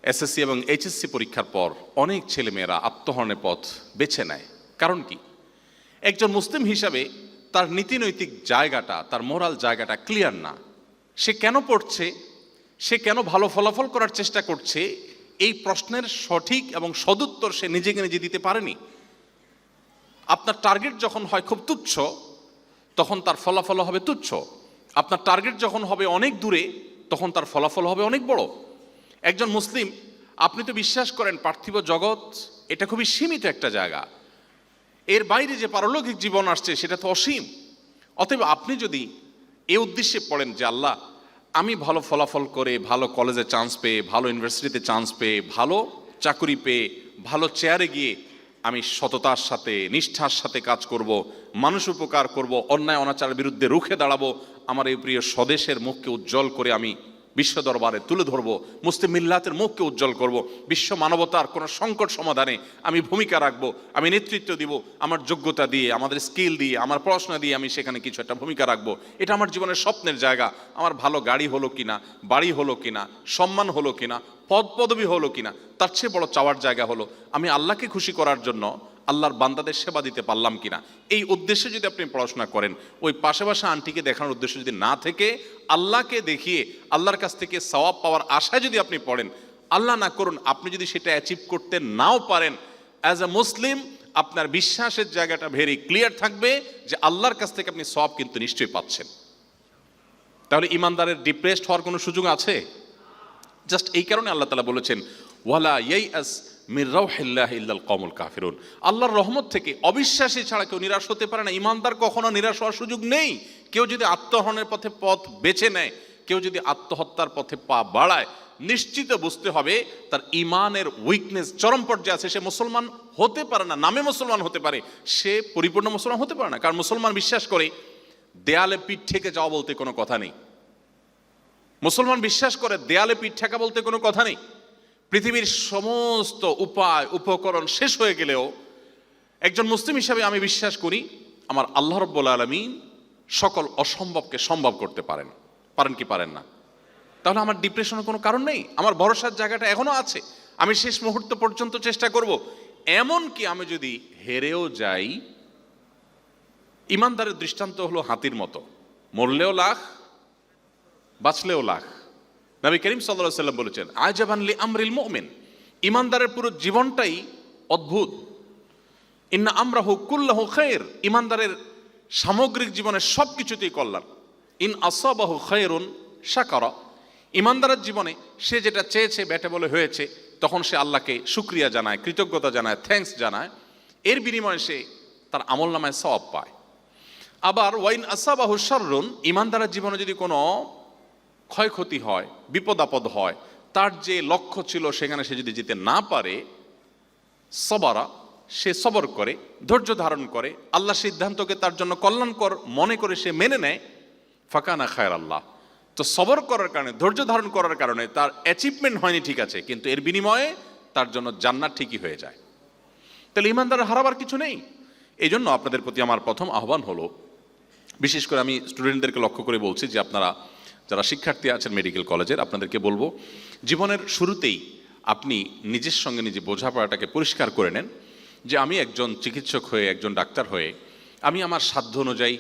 এসএসসি এবং এইচএসসি পরীক্ষার পর অনেক ছেলেমেয়েরা আত্মহরণের পথ বেছে নেয়। কারণ কি? একজন মুসলিম হিসাবে তার নীতিনৈতিক জায়গাটা, তার মোরাল জায়গাটা ক্লিয়ার না। সে কেন পড়ছে, সে কেন ভালো ফলাফল করার চেষ্টা করছে, এই প্রশ্নের সঠিক এবং সদুত্তর সে নিজেকে নিজে দিতে পারেনি। আপনার টার্গেট যখন হয় খুব তুচ্ছ, তখন তার ফলাফল হবে তুচ্ছ। আপনার টার্গেট যখন হবে অনেক দূরে, তখন তার ফলাফল হবে অনেক বড়। একজন মুসলিম, আপনি তো বিশ্বাস করেন পার্থিব জগৎ এটা খুবই সীমিত একটা জায়গা, এর বাইরে যে পারলৌকিক জীবন আসছে সেটা তো অসীম। অতএব আপনি যদি এই উদ্দেশ্যে পড়েন যে আল্লাহ, আমি ভালো ফলাফল করে, ভালো কলেজে চান্স পেয়ে, ভালো ইউনিভার্সিটিতে চান্স পেয়ে, ভালো চাকরি পেয়ে, ভালো চেয়ারে গিয়ে আমি সততার সাথে, নিষ্ঠার সাথে কাজ করব, মানুষ উপকার করব, অন্যায় অনাচারের বিরুদ্ধে রুখে দাঁড়াবো, আমার এই প্রিয় স্বদেশের মুখকে উজ্জ্বল করে আমি বিশ্ব দরবারে তুলে ধরবো, মুসলিম মিল্লাতের মুখকে উজ্জ্বল করব, বিশ্ব মানবতার কোনো সংকট সমাধানে আমি ভূমিকা রাখবো, আমি নেতৃত্ব দিব, আমার যোগ্যতা দিয়ে, আমাদের স্কিল দিয়ে, আমার পড়াশোনা দিয়ে আমি সেখানে কিছু একটা ভূমিকা রাখবো। এটা আমার জীবনের স্বপ্নের জায়গা। আমার ভালো গাড়ি হলো কিনা, বাড়ি হলো কিনা, সম্মান হলো কিনা, পদ পদবি হলো কিনা, তার চেয়ে বড় চাওয়ার জায়গা হলো আমি আল্লাহকে খুশি করার জন্য আল্লাহর বান্দাদের সেবা দিতে পারলাম কিনা। এই উদ্দেশ্যে যদি আপনি পড়াশোনা করেন, ওই পাশে বাসা আন্টিকে দেখানোর উদ্দেশ্য যদি না থেকে আল্লাহকে দেখিয়ে আল্লাহর কাছ থেকে সওয়াব পাওয়ার আশায় যদি আপনি পড়েন, আল্লাহ না করুন আপনি যদি সেটা অ্যাচিভ করতে নাও পারেন, অ্যাজ এ মুসলিম আপনার বিশ্বাসের জায়গাটা ভেরি ক্লিয়ার থাকবে যে আল্লাহর কাছ থেকে আপনি সওয়াব কিন্তু নিশ্চয়ই পাচ্ছেন। তাহলে ইমানদারের ডিপ্রেসড হওয়ার কোনো সুযোগ আছে? জাস্ট এই কারণে আল্লাহ তাআলা বলেছেন, ওয়ালা ইয়াইআস মির রাউহিল্লাহি ইল্লাল কওমুল কাফিরুন। আল্লাহর রহমত থেকে অবিশ্বাসী ছাড়া কেউ নিরাশ হতে পারে না। ইমানদার কখনো নিরাশ হওয়ার সুযোগ নেই। কেউ যদি আত্মহরণের পথে পথ বেছে নেয়, কেউ যদি আত্মহত্যার পথে পা বাড়ায়, নিশ্চিত বুঝতে হবে তার ইমানের উইকনেস চরম পর্যায়ে আছে, সে মুসলমান হতে পারে না, নামে মুসলমান হতে পারে, সে পরিপূর্ণ মুসলমান হতে পারে না। কারণ মুসলমান বিশ্বাস করে দেয়ালে পিঠ ঠেকে যাওয়া বলতে কোনো কথা নেই। মুসলমান বিশ্বাস করে দেয়ালে পিঠ ঠেকা বলতে কোনো কথা নেই। পৃথিবীর সমস্ত উপায় উপকরণ শেষ হয়ে গেলেও একজন মুসলিম হিসাবে আমি বিশ্বাস করি আমার আল্লাহ রাব্বুল আলামিন সকল অসম্ভবকে সম্ভব করতে পারেন। পারেন কি পারেন না? তাহলে আমার ডিপ্রেশনের কোনো কারণ নেই, আমার ভরসার জায়গাটা এখনো আছে। আমি শেষ মুহূর্ত পর্যন্ত চেষ্টা করব। এমনকি আমি যদি হেরেও যাই, ইমানদারের দৃষ্টান্ত হলো হাতির মতো, মরলেও লাখ বাঁচলেও লাখ। নবী করিম সাল্লাল্লাহু আলাইহি ওয়াসাল্লাম বলেছেন, আজাবান লি আমরিল মুমিন, ইমানদারের পুরো জীবনটাই অদ্ভুত। ইন্না আমরাহু কুল্লাহু খায়র, ইমানদারের সামগ্রিক জীবনের সব কিছুতেই কল্যাণ। ইন আসাবাহু খায়রুন শাকারা, ইমানদারের জীবনে সে যেটা চেয়েছে বেটে বলে হয়েছে, তখন সে আল্লাহকে শুকরিয়া জানায়, কৃতজ্ঞতা জানায়, থ্যাঙ্কস জানায়, এর বিনিময়ে সে তার আমলনামায় সওয়াব পায়। আবার ওয়াইন আসাবাহু শাররুন, ইমানদারের জীবনে যদি কোনো ক্ষয়ক্ষতি হয়, বিপদ আপদ হয়, তার যে লক্ষ্য ছিল সেখানে সে যদি যেতে না পারে, সবারা, সে সবর করে, ধৈর্য ধারণ করে, আল্লাহ সিদ্ধান্তকে তার জন্য কল্যাণকর মনে করে সে মেনে নেয়, ফাকানা খায়র আল্লাহ। তো সবর করার কারণে, ধৈর্য ধারণ করার কারণে তার অ্যাচিভমেন্ট হয়নি ঠিক আছে, কিন্তু এর বিনিময়ে তার জন্য জান্নাত ঠিকই হয়ে যায়। তাহলে ইমানদার হারাবার কিছু নেই। এই জন্য আপনাদের প্রতি আমার প্রথম আহ্বান হলো, বিশেষ করে আমি স্টুডেন্টদেরকে লক্ষ্য করে বলছি যে আপনারা যারা শিক্ষার্থী আছেন মেডিকেল কলেজের, আপনাদেরকে বলবো জীবনের শুরুতেই আপনি নিজের সঙ্গে নিজে বোঝাপড়াটাকে পরিষ্কার করে নেন যে আমি একজন চিকিৎসক হয়ে, একজন ডাক্তার হয়ে আমি আমার সাধ্য অনুযায়ী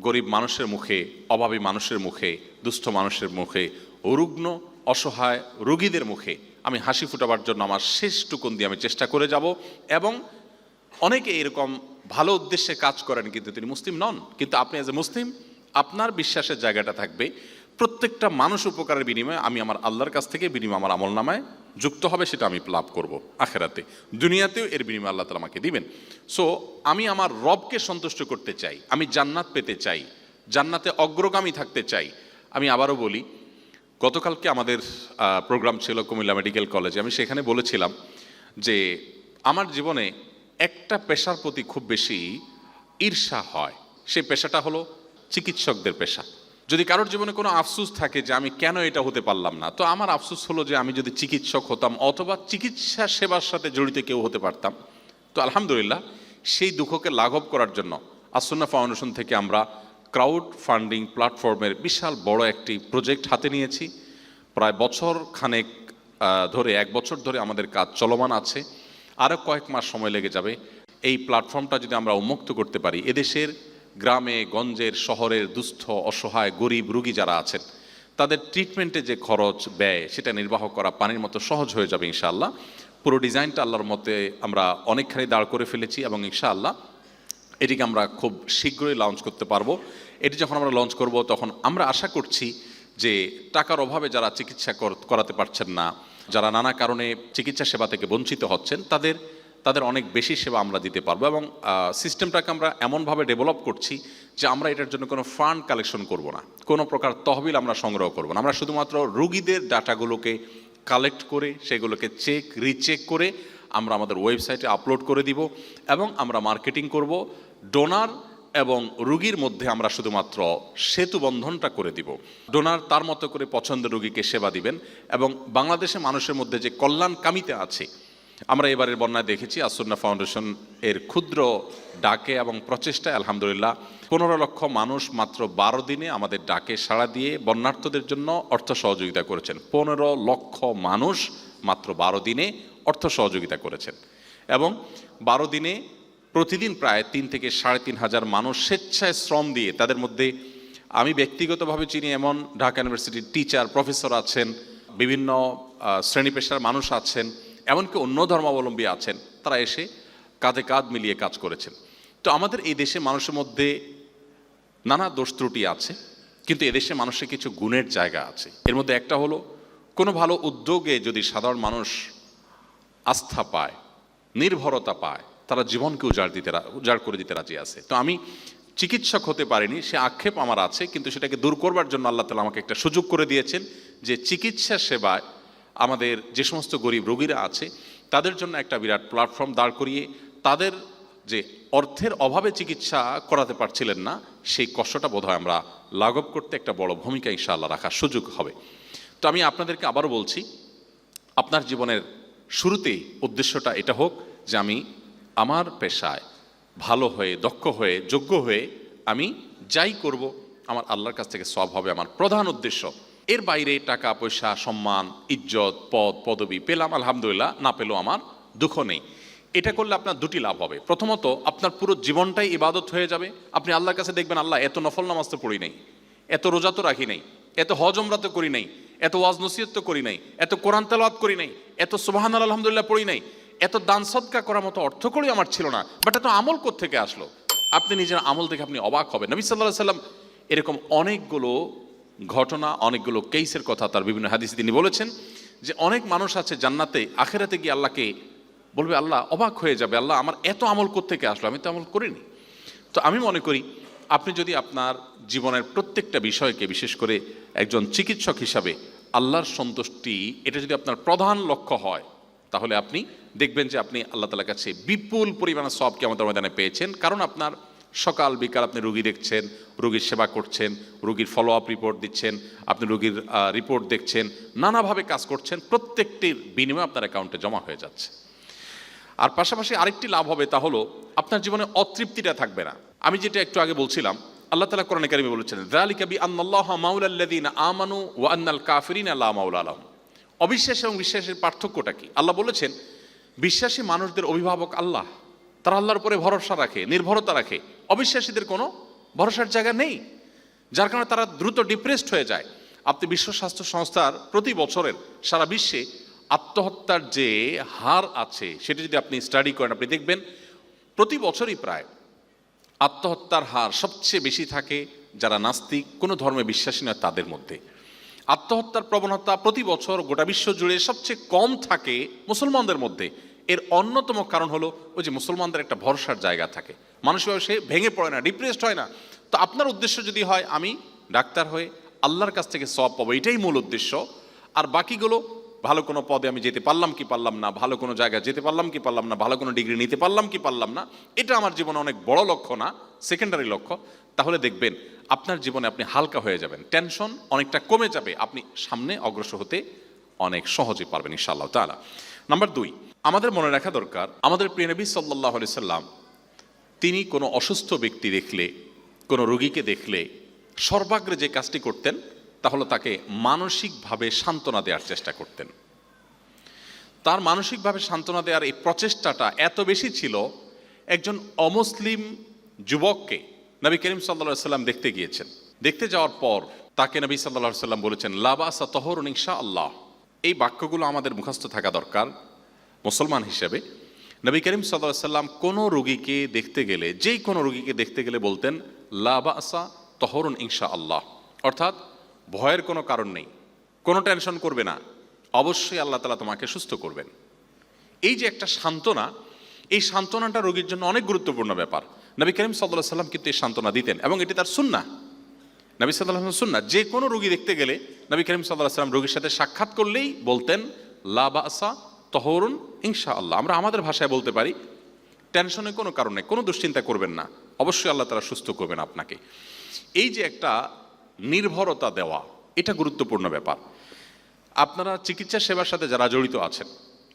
গরিব মানুষের মুখে, অভাবী মানুষের মুখে, দুস্থ মানুষের মুখে, রুগ্ন অসহায় রোগীদের মুখে আমি হাসি ফুটাবার জন্য আমার শেষটুকুন দিয়ে আমি চেষ্টা করে যাব। এবং অনেকে এরকম ভালো উদ্দেশ্যে কাজ করেন কিন্তু তিনি মুসলিম নন, কিন্তু আপনি অ্যাজ এ মুসলিম আপনার বিশ্বাসের জায়গাটা থাকবে প্রত্যেকটা মানুষ উপকারের বিনিময়ে আমি আমার আল্লাহর কাছ থেকে বিনিময় আমার আমলনামায় যুক্ত হবে, সেটা আমি লাভ করব আখেরাতে, দুনিয়াতেও এর বিনিময় আল্লাহ তাআলা আমাকে দিবেন। সো আমি আমার রবকে সন্তুষ্ট করতে চাই, আমি জান্নাত পেতে চাই, জান্নাতে অগ্রগামী থাকতে চাই। আমি আবারও বলি, গতকালকে আমাদের প্রোগ্রাম ছিল কুমিল্লা মেডিকেল কলেজে, আমি সেখানে বলেছিলাম যে আমার জীবনে একটা পেশার প্রতি খুব বেশি ঈর্ষা হয়, সেই পেশাটা হলো চিকিৎসকদের পেশা। যদি কারোর জীবনে কোনো আফসোস থাকে যে আমি কেন এটা হতে পারলাম না, তো আমার আফসোস হলো যে আমি যদি চিকিৎসক হতাম অথবা চিকিৎসা সেবার সাথে জড়িত কেউ হতে পারতাম। তো আলহামদুলিল্লাহ, সেই দুঃখকে লাঘব করার জন্য আসুন্নাহ ফাউন্ডেশন থেকে আমরা ক্রাউড ফান্ডিং প্ল্যাটফর্মের বিশাল বড় একটি প্রজেক্ট হাতে নিয়েছি। প্রায় বছর খানেক ধরে, 1 বছর ধরে আমাদের কাজ চলমান আছে, আরও কয়েক মাস সময় লেগে যাবে। এই প্ল্যাটফর্মটা যদি আমরা উন্মুক্ত করতে পারি, এদেশের গ্রামে গঞ্জের শহরের দুস্থ অসহায় গরিব রোগী যারা আছেন তাদের ট্রিটমেন্টে যে খরচ ব্যয় সেটা নির্বাহ করা পানির মতো সহজ হয়ে যাবে ইনশাআল্লাহ। পুরো ডিজাইনটা আল্লাহর মতে আমরা অনেকখানি দাঁড় করে ফেলেছি এবং ইনশাআল্লাহ এটিকে আমরা খুব শীঘ্রই লঞ্চ করতে পারবো। এটি যখন আমরা লঞ্চ করব তখন আমরা আশা করছি যে টাকার অভাবে যারা চিকিৎসা করাতে পারছেন না, যারা নানা কারণে চিকিৎসা সেবা থেকে বঞ্চিত হচ্ছেন, তাদের অনেক বেশি সেবা আমরা দিতে পারবো। এবং সিস্টেমটাকে আমরা এমনভাবে ডেভেলপ করছি যে আমরা এটার জন্য কোনো ফান্ড কালেকশন করব না, কোনো প্রকার তহবিল আমরা সংগ্রহ করব না। আমরা শুধুমাত্র রোগীদের ডাটাগুলোকে কালেক্ট করে সেগুলোকে রিচেক করে আমরা আমাদের ওয়েবসাইটে আপলোড করে দিব এবং আমরা মার্কেটিং করব। ডোনার এবং রোগীর মধ্যে আমরা শুধুমাত্র সেতু বন্ধনটা করে দিব। ডোনার তার মতো করে পছন্দের রোগীকে সেবা দিবেন এবং বাংলাদেশের মানুষের মধ্যে যে কল্যাণকামিতা আছে, আমরা এবারের বন্যায় দেখেছি আসুন্নাহ ফাউন্ডেশন এর ক্ষুদ্র ডাকে এবং প্রচেষ্টায় আলহামদুলিল্লাহ 15 লক্ষ মানুষ মাত্র 12 দিনে আমাদের ডাকে সাড়া দিয়ে বন্যার্থদের জন্য অর্থ সহযোগিতা করেছেন। 15 লক্ষ মানুষ মাত্র 12 দিনে অর্থ সহযোগিতা করেছেন এবং 12 দিনে প্রতিদিন প্রায় 3 থেকে 3,500 মানুষ স্বেচ্ছায় শ্রম দিয়ে, তাদের মধ্যে আমি ব্যক্তিগতভাবে চিনি এমন ঢাকা ইউনিভার্সিটির টিচার প্রফেসর আছেন, বিভিন্ন শ্রেণী পেশার মানুষ আছেন, এমনকি অন্য ধর্মাবলম্বী আছেন, তারা এসে কাঁধে কাঁধ মিলিয়ে কাজ করেছেন। তো আমাদের এই দেশে মানুষের মধ্যে নানা দোষ ত্রুটি আছে, কিন্তু এদেশে মানুষের কিছু গুণের জায়গা আছে। এর মধ্যে একটা হলো, কোনো ভালো উদ্যোগে যদি সাধারণ মানুষ আস্থা পায়, নির্ভরতা পায়, তারা জীবনকে উজাড় করে দিতে রাজি আছে। তো আমি চিকিৎসক হতে পারিনি, সে আক্ষেপ আমার আছে, কিন্তু সেটাকে দূর করবার জন্য আল্লাহ তাআলা আমাকে একটা সুযোগ করে দিয়েছেন যে চিকিৎসা সেবায় আমাদের যে সমস্ত গরিব রোগীরা আছে তাদের জন্য একটা বিরাট প্ল্যাটফর্ম দাঁড় করিয়ে তাদের যে অর্থের অভাবে চিকিৎসা করাতে পারছিলেন না সেই কষ্টটা বোধহয় আমরা লাঘব করতে একটা বড় ভূমিকা ইনশাআল্লাহ রাখার সুযোগ হবে। তো আমি আপনাদেরকে আবারও বলছি, আপনার জীবনের শুরুতেই উদ্দেশ্যটা এটা হোক যে আমি আমার পেশায় ভালো হয়ে, দক্ষ হয়ে, যোগ্য হয়ে আমি যাই করব আমার আল্লাহর কাছ থেকে সওয়াব হবে আমার প্রধান উদ্দেশ্য। এর বাইরে টাকা পয়সা, সম্মান, ইজ্জত, পদ পদবি পেলাম আলহামদুলিল্লাহ, না পেলেও আমার দুঃখ নেই। এটা করলে আপনার দুটি লাভ হবে। প্রথমত, আপনার পুরো জীবনটাই ইবাদত হয়ে যাবে। আপনি আল্লাহর কাছে দেখবেন, আল্লাহ এত নফল নামাজ তো পড়ি নাই, এত রোজা তো রাখি নাই, এত হজ উমরা তো করি নাই, এত ওয়াজ নসিহত তো করি নাই, এত কোরআন তেলাওয়াত করি নাই, এত সুবহানাল্লাহ আলহামদুলিল্লাহ পড়ি নাই, এত দান সদকা করার মতো অর্থ করি আমার ছিল না, বাট এত আমল কোত্থেকে আসলো? আপনি নিজের আমল দেখে আপনি অবাক হবেন। নবী সাল্লাল্লাহু আলাইহি সাল্লাম এরকম অনেকগুলো ঘটনা, অনেকগুলো কেসের কথা তার বিভিন্ন হাদিসে তিনি বলেছেন যে অনেক মানুষ আছে জান্নাতে আখেরাতে গিয়ে আল্লাহকে বলবে, আল্লাহ অবাক হয়ে যাবে, আল্লাহ আমার এত আমল কোত্থেকে আসলো, আমি তো আমল করিনি। তো আমি মনে করি আপনি যদি আপনার জীবনের প্রত্যেকটা বিষয়কে, বিশেষ করে একজন চিকিৎসক হিসাবে আল্লাহর সন্তুষ্টি, এটা যদি আপনার প্রধান লক্ষ্য হয়, তাহলে আপনি দেখবেন যে আপনি আল্লাহ তাআলার কাছে বিপুল পরিমাণে সওয়াব কিয়ামতের ময়দানে পেয়েছেন। কারণ আপনার সকাল বিকাল আপনি রোগী দেখছেন, রোগীর সেবা করছেন, রোগীর ফলো আপ রিপোর্ট দিচ্ছেন, আপনি রোগীর রিপোর্ট দেখছেন, নানাভাবে কাজ করছেন, প্রত্যেকটির বিনিময়ে আপনার অ্যাকাউন্টে জমা হয়ে যাচ্ছে। আর পাশাপাশি আরেকটি লাভ হবে, তা হলো আপনার জীবনে অতৃপ্তিটা থাকবে না। আমি যেটা একটু আগে বলছিলাম, আল্লাহ তাআলা কোরআনে কারিমে বলেছেন, যালিকা বিআন্নাল্লাহা মাওলাল্লাযিনা আমানু ওয়া আন্নাল কাফিরিনা লা মাওলা লাহুম। অবিশ্বাস এবং বিশ্বাসের পার্থক্যটা কি? আল্লাহ বলেছেন, বিশ্বাসী মানুষদের অভিভাবক আল্লাহ, তারা আল্লাহর উপরে ভরসা রাখে, নির্ভরতা রাখে। অবিশ্বাসীদের কোনো ভরসার জায়গা নেই, যার কারণে তারা দ্রুত ডিপ্রেসড হয়ে যায়। আপনি বিশ্ব স্বাস্থ্য সংস্থার প্রতি বছরের সারা বিশ্বে আত্মহত্যার যে হার আছে সেটা যদি আপনি স্টাডি করেন, আপনি দেখবেন প্রতি বছরই প্রায় আত্মহত্যার হার সবচেয়ে বেশি থাকে যারা নাস্তিক, কোনো ধর্মে বিশ্বাসী নয় তাদের মধ্যে। আত্মহত্যার প্রবণতা প্রতি বছর গোটা বিশ্ব জুড়ে সবচেয়ে কম থাকে মুসলমানদের মধ্যে। এর অন্যতম কারণ হলো ওই যে মুসলমানদের একটা ভরসার জায়গা থাকে, মানসিকভাবে সে ভেঙে পড়ে না, ডিপ্রেসড হয় না। তো আপনার উদ্দেশ্য যদি হয় আমি ডাক্তার হয়ে আল্লাহর কাছ থেকে সওয়াব পাবো, এটাই মূল উদ্দেশ্য। আর বাকিগুলো ভালো কোনো পদে আমি যেতে পারলাম কি পারলাম না, ভালো কোনো জায়গায় যেতে পারলাম কি পারলাম না, ভালো কোনো ডিগ্রি নিতে পারলাম কি পারলাম না, এটা আমার জীবনে অনেক বড় লক্ষ্য না, সেকেন্ডারি লক্ষ্য। তাহলে দেখবেন আপনার জীবনে আপনি হালকা হয়ে যাবেন, টেনশন অনেকটা কমে যাবে, আপনি সামনে অগ্রসর হতে অনেক সহজে পারবেন ইনশাআল্লাহ তাআলা। নাম্বার 2, আমাদের মনে রাখা দরকার, আমাদের প্রিয় নবী সাল্লাল্লাহু আলাইহি সাল্লাম তিনি কোনো অসুস্থ ব্যক্তি দেখলে, কোনো রোগীকে দেখলে সর্বাগ্রে যে কাজটি করতেন তা হলো তাকে মানসিকভাবে সান্ত্বনা দেওয়ার চেষ্টা করতেন। তার মানসিকভাবে সান্ত্বনা দেওয়ার এই প্রচেষ্টাটা এত বেশি ছিল, একজন অমুসলিম যুবককে নবী করিম সাল্লাল্লাহু আলাইহি সাল্লাম দেখতে গিয়েছেন। দেখতে যাওয়ার পর তাকে নবী সাল্লাল্লাহু আলাইহি সাল্লাম বলেছেন, লা বাসা তাহুরুন ইনশাআল্লাহ। এই বাক্যগুলো আমাদের মুখস্থ থাকা দরকার মুসলমান হিসেবে। নবী করিম সাল্লাল্লাহু আলাইহি সাল্লাম কোনো রোগীকে দেখতে গেলে, যেই কোনো রোগীকে দেখতে গেলে বলতেন, লা বাসা তাহুরুন ইনশাআল্লাহ, অর্থাৎ ভয়ের কোনো কারণ নেই, কোনো টেনশন করবে না, অবশ্যই আল্লাহ তাআলা তোমাকে সুস্থ করবেন। এই যে একটা সান্ত্বনা, এই সান্ত্বনাটা রোগীর জন্য অনেক গুরুত্বপূর্ণ ব্যাপার। নবী করিম সাল্লাল্লাহু আলাইহি সাল্লাম কিন্তু এই সান্ত্বনা দিতেন এবং এটি তার সুন্নাহ, নবী সাল্লাল্লাহু আলাইহি ওয়াসাল্লাম সুন্নাহ। যে কোনো রোগী দেখতে গেলে নবী করিম সাল্লাল্লাহু আলাইহি ওয়াসাল্লাম রোগীর সাথে সাক্ষাৎ করলেই বলতেন, লা বাসা তাহুরুন ইনশাআল্লাহ। আমরা আমাদের ভাষায় বলতে পারি, টেনশনের কোনো কারণ নেই, কোনো দুশ্চিন্তা করবেন না, অবশ্যই আল্লাহ তাআলা সুস্থ করবেন আপনাকে। এই যে একটা নির্ভরতা দেওয়া, এটা গুরুত্বপূর্ণ ব্যাপার। আপনারা চিকিৎসা সেবার সাথে যারা জড়িত আছেন,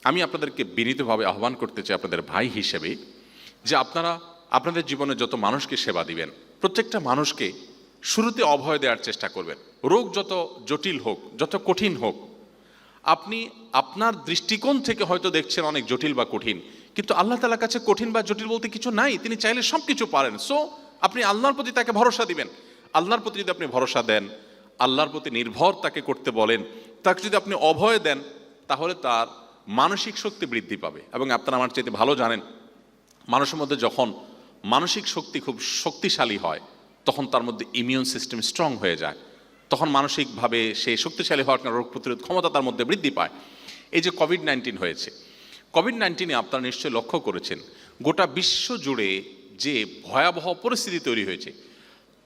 আমি আপনাদেরকে বিনীতভাবে আহ্বান করতে চাই আপনাদের ভাই হিসেবে, যে আপনারা আপনাদের জীবনে যত মানুষকে সেবা দিবেন, প্রত্যেকটা মানুষকে শুরুতে অভয় দেওয়ার চেষ্টা করবেন। রোগ যত জটিল হোক, যত কঠিন হোক, আপনি আপনার দৃষ্টিকোণ থেকে হয়তো দেখছেন অনেক জটিল বা কঠিন, কিন্তু আল্লাহ তাআলার কাছে কঠিন বা জটিল বলতে কিছু নাই, তিনি চাইলে সব কিছু পারেন। সো আপনি আল্লাহর প্রতি তাকে ভরসা দিবেন। আল্লাহর প্রতি যদি আপনি ভরসা দেন, আল্লাহর প্রতি নির্ভর তাকে করতে বলেন, তাকে যদি আপনি অভয় দেন, তাহলে তার মানসিক শক্তি বৃদ্ধি পাবে। এবং আপনারা আমার চাইতে ভালো জানেন, মানুষের মধ্যে যখন মানসিক শক্তি খুব শক্তিশালী হয়, তখন তার মধ্যে ইমিউন সিস্টেম স্ট্রং হয়ে যায়, তখন মানসিকভাবে সে শক্তিশালী হওয়ার কারণে রোগ প্রতিরোধ ক্ষমতা তার মধ্যে বৃদ্ধি পায়। এই যে কোভিড-19 হয়েছে, কোভিড-19-এ আপনারা নিশ্চয়ই লক্ষ্য করেছেন, গোটা বিশ্ব জুড়ে যে ভয়াবহ পরিস্থিতি তৈরি হয়েছে,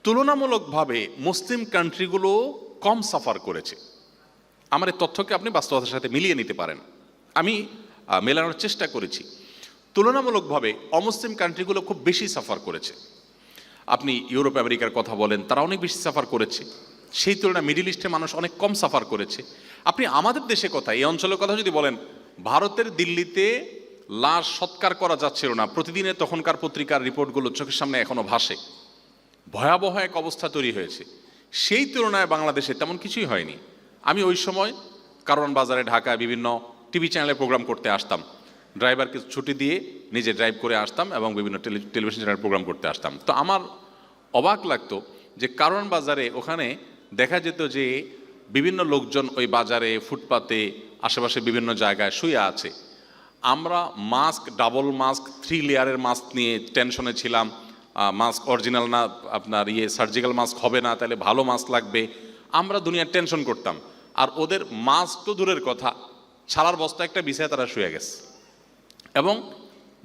তুলনামূলকভাবে মুসলিম কান্ট্রিগুলো কম সাফার করেছে। আমার এই তথ্যকে আপনি বাস্তবতার সাথে মিলিয়ে নিতে পারেন। আমি মেলানোর চেষ্টা করেছি। তুলনামূলকভাবে অমুসলিম কান্ট্রিগুলো খুব বেশি সাফার করেছে। আপনি ইউরোপ আমেরিকার কথা বলেন, তারা অনেক বেশি সাফার করেছে। সেই তুলনায় মিডল ইস্টের মানুষ অনেক কম সাফার করেছে। আপনি আমাদের দেশে কথা, এই অঞ্চলের কথা যদি বলেন, ভারতের দিল্লিতে লাশ সৎকার করা যাচ্ছিল না, প্রতিদিনে তখনকার পত্রিকার রিপোর্টগুলো চোখের সামনে এখনো ভাসে। ভয়াবহ এক অবস্থা তৈরি হয়েছে। সেই তুলনায় বাংলাদেশে তেমন কিছুই হয়নি। আমি ওই সময় কারওয়ান বাজারে ঢাকায় বিভিন্ন টিভি চ্যানেলে প্রোগ্রাম করতে আসতাম, ড্রাইভারকে ছুটি দিয়ে নিজে ড্রাইভ করে আসতাম এবং বিভিন্ন টেলিভিশন চ্যানেলে প্রোগ্রাম করতে আসতাম। তো আমার অবাক লাগতো যে কারওয়ান বাজারে ওখানে দেখা যেত যে বিভিন্ন লোকজন ওই বাজারে ফুটপাতে আশেপাশে বিভিন্ন জায়গায় শুয়ে আছে। আমরা মাস্ক, ডাবল মাস্ক, 3 লেয়ারের মাস্ক নিয়ে টেনশনে ছিলাম। মাস্ক অরিজিনাল না, আপনার সার্জিক্যাল মাস্ক হবে না, তাহলে ভালো মাস্ক লাগবে। আমরা দুনিয়ার টেনশন করতাম। আর ওদের মাস্ক তো দূরের কথা, ছাড়ার বস্তা একটা বিছায় তারা শুয়ে গেছে। এবং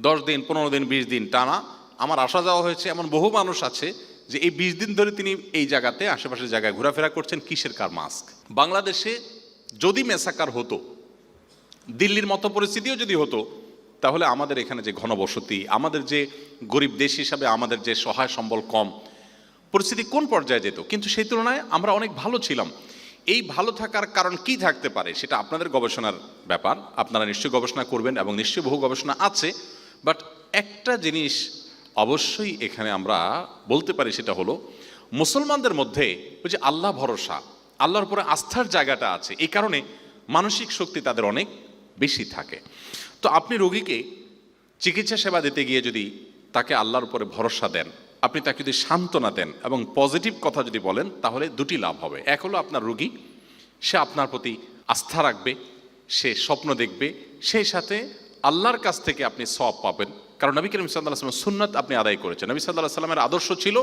10 দিন, 15 দিন, 20 দিন টানা আমার আসা যাওয়া হয়েছে। এমন বহু মানুষ আছে যে এই 20 দিন ধরে তিনি এই জায়গাতে আশেপাশের জায়গায় ঘোরাফেরা করছেন, কিসের কার মাস্ক। বাংলাদেশে যদি মেসাকার হতো, দিল্লির মতো পরিস্থিতিও যদি হতো, তাহলে আমাদের এখানে যে ঘনবসতি, আমাদের যে গরিব দেশ হিসাবে আমাদের যে সহায় সম্বল কম, পরিস্থিতি কোন পর্যায়ে যেত। কিন্তু সেই তুলনায় আমরা অনেক ভালো ছিলাম। এই ভালো থাকার কারণ কি থাকতে পারে সেটা আপনাদের গবেষণার ব্যাপার, আপনারা নিশ্চয়ই গবেষণা করবেন এবং নিশ্চয়ই বহু গবেষণা আছে। বাট একটা জিনিস অবশ্যই এখানে আমরা বলতে পারি, সেটা হলো মুসলমানদের মধ্যে ওই যে আল্লাহ ভরসা, আল্লাহর উপরে আস্থার জায়গাটা আছে। এই কারণে মানসিক শক্তি তাদের অনেক বেশি থাকে। তো আপনি রোগীকে চিকিৎসা সেবা দিতে গিয়ে যদি তাকে আল্লাহর উপরে ভরসা দেন, আপনি তাকে যদি সান্ত্বনা দেন এবং পজিটিভ কথা যদি বলেন, তাহলে দুটি লাভ হবে। এক হলো আপনার রোগী, সে আপনার প্রতি আস্থা রাখবে, সে স্বপ্ন দেখবে, সেই সাথে আল্লাহর কাছ থেকে আপনি সওয়াব পাবেন। কারণ নবী করিম সাল্লাল্লাহু আলাইহি ওয়াসাল্লাম সুন্নাত আপনি আদায় করেছেন। নবী সাল্লাল্লাহু আলাইহি ওয়াসাল্লামের আদর্শ ছিল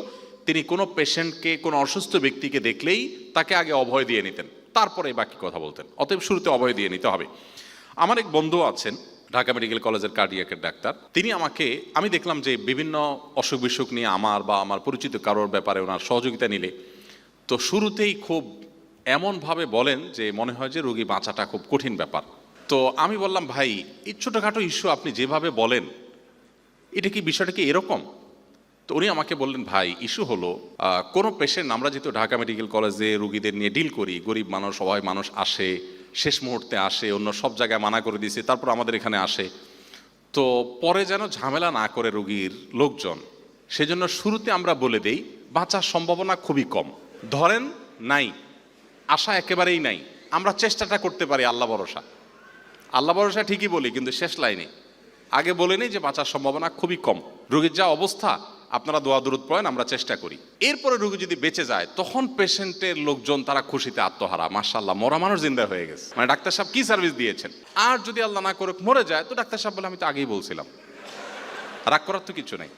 তিনি কোনো পেশেন্টকে, কোনো অসুস্থ ব্যক্তিকে দেখলেই তাকে আগে অভয় দিয়ে নিতেন, তারপরে বাকি কথা বলতেন। অতএব শুরুতে অভয় দিয়ে নিতে হবে। আমার এক বন্ধু আছেন ঢাকা মেডিকেল কলেজের কার্ডিয়াকের ডাক্তার। তিনি আমাকে, আমি দেখলাম যে বিভিন্ন অসুখ বিসুখ নিয়ে আমার বা আমার পরিচিত কারোর ব্যাপারে ওনার সহযোগিতা নিলে তো শুরুতেই খুব এমনভাবে বলেন যে মনে হয় যে রোগী বাঁচাটা খুব কঠিন ব্যাপার। তো আমি বললাম, ভাই এই ছোটোখাটো ইস্যু আপনি যেভাবে বলেন, এটা কি বিষয়টা কি এরকম? তো উনি আমাকে বললেন, ভাই ইস্যু হলো কোনো পেশেন্ট, আমরা যেহেতু ঢাকা মেডিকেল কলেজে রুগীদের নিয়ে ডিল করি, গরিব মানুষ, সবাই মানুষ আসে, শেষ মুহূর্তে আসে, অন্য সব জায়গায় মানা করে দিয়েছে, তারপর আমাদের এখানে আসে। তো পরে যেন ঝামেলা না করে রুগীর লোকজন, সেজন্য শুরুতে আমরা বলে দেই বাঁচার সম্ভাবনা খুবই কম। ধরেন নাই, আশা একেবারেই নাই, আমরা চেষ্টাটা করতে পারি আল্লাহ ভরসা। আল্লাহ ভরসা ঠিকই বলি, কিন্তু শেষ লাইনে আগে বলে নেই যে বাঁচার সম্ভাবনা খুবই কম। রোগীর যা অবস্থা, আপনারা দোয়া দরুদ পড়েন, আমরা চেষ্টা করি। এরপরে রোগী যদি বেঁচে যায়, তখন পেশেন্টের লোকজন তারা খুশিতে আত্মহারা, মাশাআল্লাহ মরা মানুষ জিন্দা হয়ে গেছে, মানে ডাক্তার সাহেব কি সার্ভিস দিয়েছেন। আর যদি আল্লাহ না করে মরে যায়, তো ডাক্তার সাহেব বলে আমি তো আগেই বলছিলাম, রাগ করার তো কিছু নেই।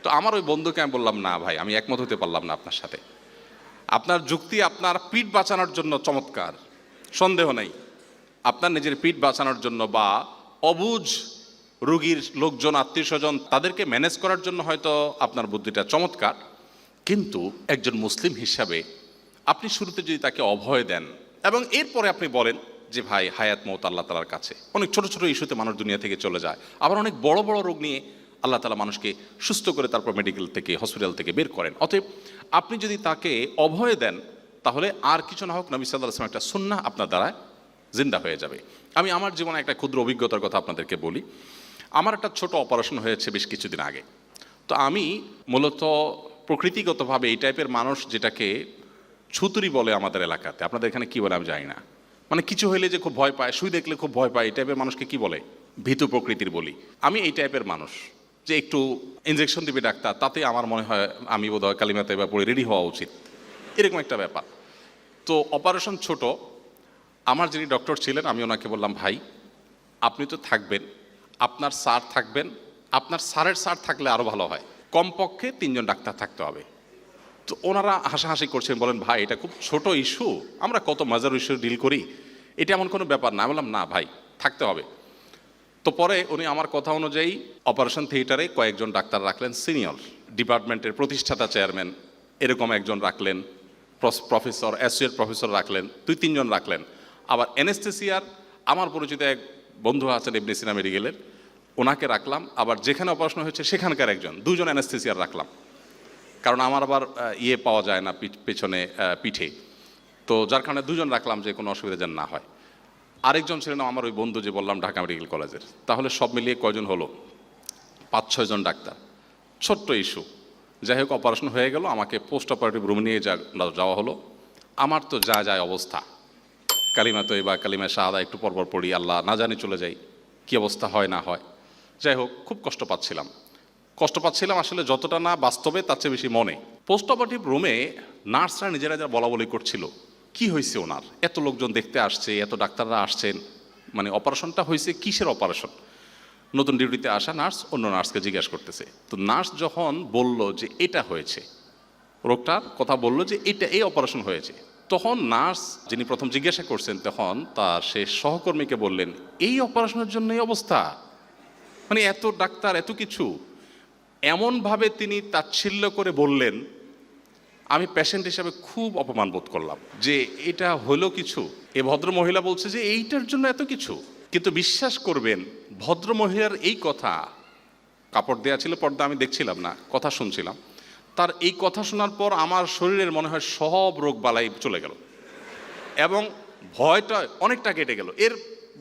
তো আমার ওই বন্ধুকে আমি বললাম, না ভাই আমি একমত হতে পারলাম না আপনার সাথে। আপনার যুক্তি আপনার পিঠ বাঁচানোর জন্য চমৎকার, সন্দেহ নেই। আপনার নিজের পিঠ বাঁচানোর জন্য বা অবুঝ রোগীর লোকজন, আত্মীয় স্বজন, তাদেরকে ম্যানেজ করার জন্য হয়তো আপনার বুদ্ধিটা চমৎকার। কিন্তু একজন মুসলিম হিসাবে আপনি শুরুতে যদি তাকে অভয় দেন এবং এরপরে আপনি বলেন যে ভাই হায়াত মওত আল্লাহ তাআলার কাছে, অনেক ছোট ছোট ইস্যুতে মানুষ দুনিয়া থেকে চলে যায়, আবার অনেক বড় বড় রোগ নিয়ে আল্লাহ তাআলা মানুষকে সুস্থ করে তারপর মেডিকেল থেকে, হসপিটাল থেকে বের করেন। অতএব আপনি যদি তাকে অভয় দেন, তাহলে আর কিছু না হোক নবী সাল্লাল্লাহু আলাইহি ওয়াসাল্লাম একটা সুন্নাহ আপনার দ্বারা জিন্দা হয়ে যাবে। আমি আমার জীবনে একটা ক্ষুদ্র অভিজ্ঞতার কথা আপনাদেরকে বলি। আমার একটা ছোট অপারেশন হয়েছে বেশ কিছুদিন আগে। তো আমি মূলত প্রকৃতিগতভাবে এই টাইপের মানুষ, যেটাকে ছুতুরি বলে আমাদের এলাকাতে, আপনাদের এখানে কি বলে আমি জানি না, মানে কিছু হইলে যে খুব ভয় পায়, সুই দেখলে খুব ভয় পায়, এই টাইপের মানুষকে কি বলে, ভীতু প্রকৃতির বলি। আমি এই টাইপের মানুষ যে একটু ইনজেকশন দিবে ডাক্তার, তাতে আমার মনে হয় আমি বোধহয় কালিমাতে এবার পড়ে রেডি হওয়া উচিত, এরকম একটা ব্যাপার। তো অপারেশন ছোট। আমার যিনি ডক্টর ছিলেন, আমি ওনাকে বললাম, ভাই আপনি তো থাকবেন, আপনার স্যার থাকবেন, আপনার স্যারের স্যার থাকলে আরও ভালো হয়, কমপক্ষে 3 জন ডাক্তার থাকতে হবে। তো ওনারা হাসাহাসি করছেন, বলেন ভাই এটা খুব ছোট ইস্যু, আমরা কত মজার ইস্যু ডিল করি, এটা এমন কোনো ব্যাপার না। আমি বললাম না ভাই থাকতে হবে। তো পরে উনি আমার কথা অনুযায়ী অপারেশন থিয়েটারে কয়েকজন ডাক্তার রাখলেন, সিনিয়র ডিপার্টমেন্টের প্রতিষ্ঠাতা চেয়ারম্যান এরকম একজন রাখলেন, প্রফেসর, অ্যাসোসিয়েট প্রফেসর রাখলেন, 2-3 জন রাখলেন। আবার অ্যানেস্থেসিয়ার আমার পরিচিত এক বন্ধু আছেন ইবনে সিনা মেডিকেলের, ওনাকে রাখলাম। আবার যেখানে অপারেশন হয়েছে সেখানকার একজন, দুজন অ্যানেস্থেসিয়ার রাখলাম, কারণ আমার আবার পাওয়া যায় না পেছনে পিঠে, তো যার কারণে দুজন রাখলাম যে কোনো অসুবিধা যেন না হয়। আরেকজন ছিলেন আমার ওই বন্ধু যে বললাম ঢাকা মেডিকেল কলেজের। তাহলে সব মিলিয়ে কয়জন হলো? 5-6 জন ডাক্তার। ছোট্ট ইস্যু, যাই হোক অপারেশন হয়ে গেল, আমাকে পোস্ট অপারেটিভ রুম নিয়ে যাওয়া হলো। আমার তো যা যায় অবস্থা, কালিমা তৈবা কালিমা শাহাদা একটু পরপর পড়ি, আল্লাহ না জানি চলে যাই, কী অবস্থা হয় না হয়। যাই হোক খুব কষ্ট পাচ্ছিলাম আসলে, যতটা না বাস্তবে তার চেয়ে বেশি মনে। পোস্ট অপারেটিভ রুমে নার্সরা নিজেরা যা বলা বলি করছিল, কি হয়েছে ওনার, এত লোকজন দেখতে আসছে, এত ডাক্তাররা আসছেন, মানে অপারেশনটা হয়েছে কিসের অপারেশন। নতুন ডিউটিতে আসা নার্স অন্য নার্সকে জিজ্ঞাসা করতেছে। তো নার্স যখন বলল যে এটা হয়েছে, রোগটার কথা বলল যে এই অপারেশন হয়েছে, তখন নার্স যিনি প্রথম জিজ্ঞাসা করছেন তখন তার সে সহকর্মীকে বললেন, এই অপারেশনের জন্য এই অবস্থা, মানে এত ডাক্তার এত কিছু। এমনভাবে তিনি তাচ্ছিল্য করে বললেন, আমি পেশেন্ট হিসাবে খুব অপমান বোধ করলাম যে এটা হলো কিছু। এ ভদ্র মহিলা বলছে যে এইটার জন্য এত কিছু। কিন্তু বিশ্বাস করবেন, ভদ্র মহিলার এই কথা, কাপড় দেয়া ছিল পর্দা, আমি দেখছিলাম না, কথা শুনছিলাম, তার এই কথা শোনার পর আমার শরীরের মনে হয় সব রোগ বালাই চলে গেল এবং ভয়টা অনেকটা কেটে গেল। এর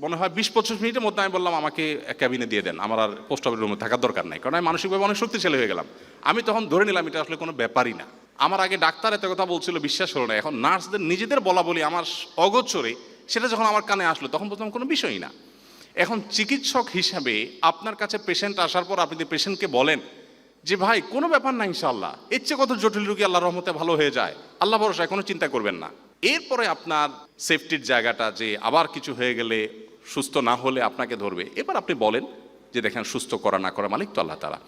মনে হয় 20-25 মিনিটের মধ্যে আমি বললাম, আমাকে ক্যাবিনে দিয়ে দেন, আমার আর পোস্ট অফিস রুমে থাকার দরকার নাই, কারণ আমি মানসিকভাবে অনেক শক্তিশালী হয়ে গেলাম। আমি তখন ধরে নিলাম এটা আসলে কোনো ব্যাপারই না। আমার আগে ডাক্তার এত কথা বলছিল, বিশ্বাস হলো না। এখন নার্সদের নিজেদের বলা বলি আমার অগোচরে, সেটা যখন আমার কানে আসলো তখন বলতাম কোনো বিষয়ই না। এখন চিকিৎসক হিসাবে আপনার কাছে পেশেন্ট আসার পর আপনি যদি পেশেন্টকে বলেন যে ভাই কোনো ব্যাপার না ইনশাআল্লাহ, এর চেয়ে কত জটিল রোগী আল্লাহর রহমতে ভালো হয়ে যায়, আল্লাহ ভরসা, কোনো চিন্তা করবেন না। এরপরে আপনার সেফটির জায়গাটা যে আবার কিছু হয়ে গেলে সুস্থ না হলে আপনাকে ধরবে, এবার আপনি বলেন যে দেখেন সুস্থ করা না করা মালিক তো আল্লাহ তাআলা।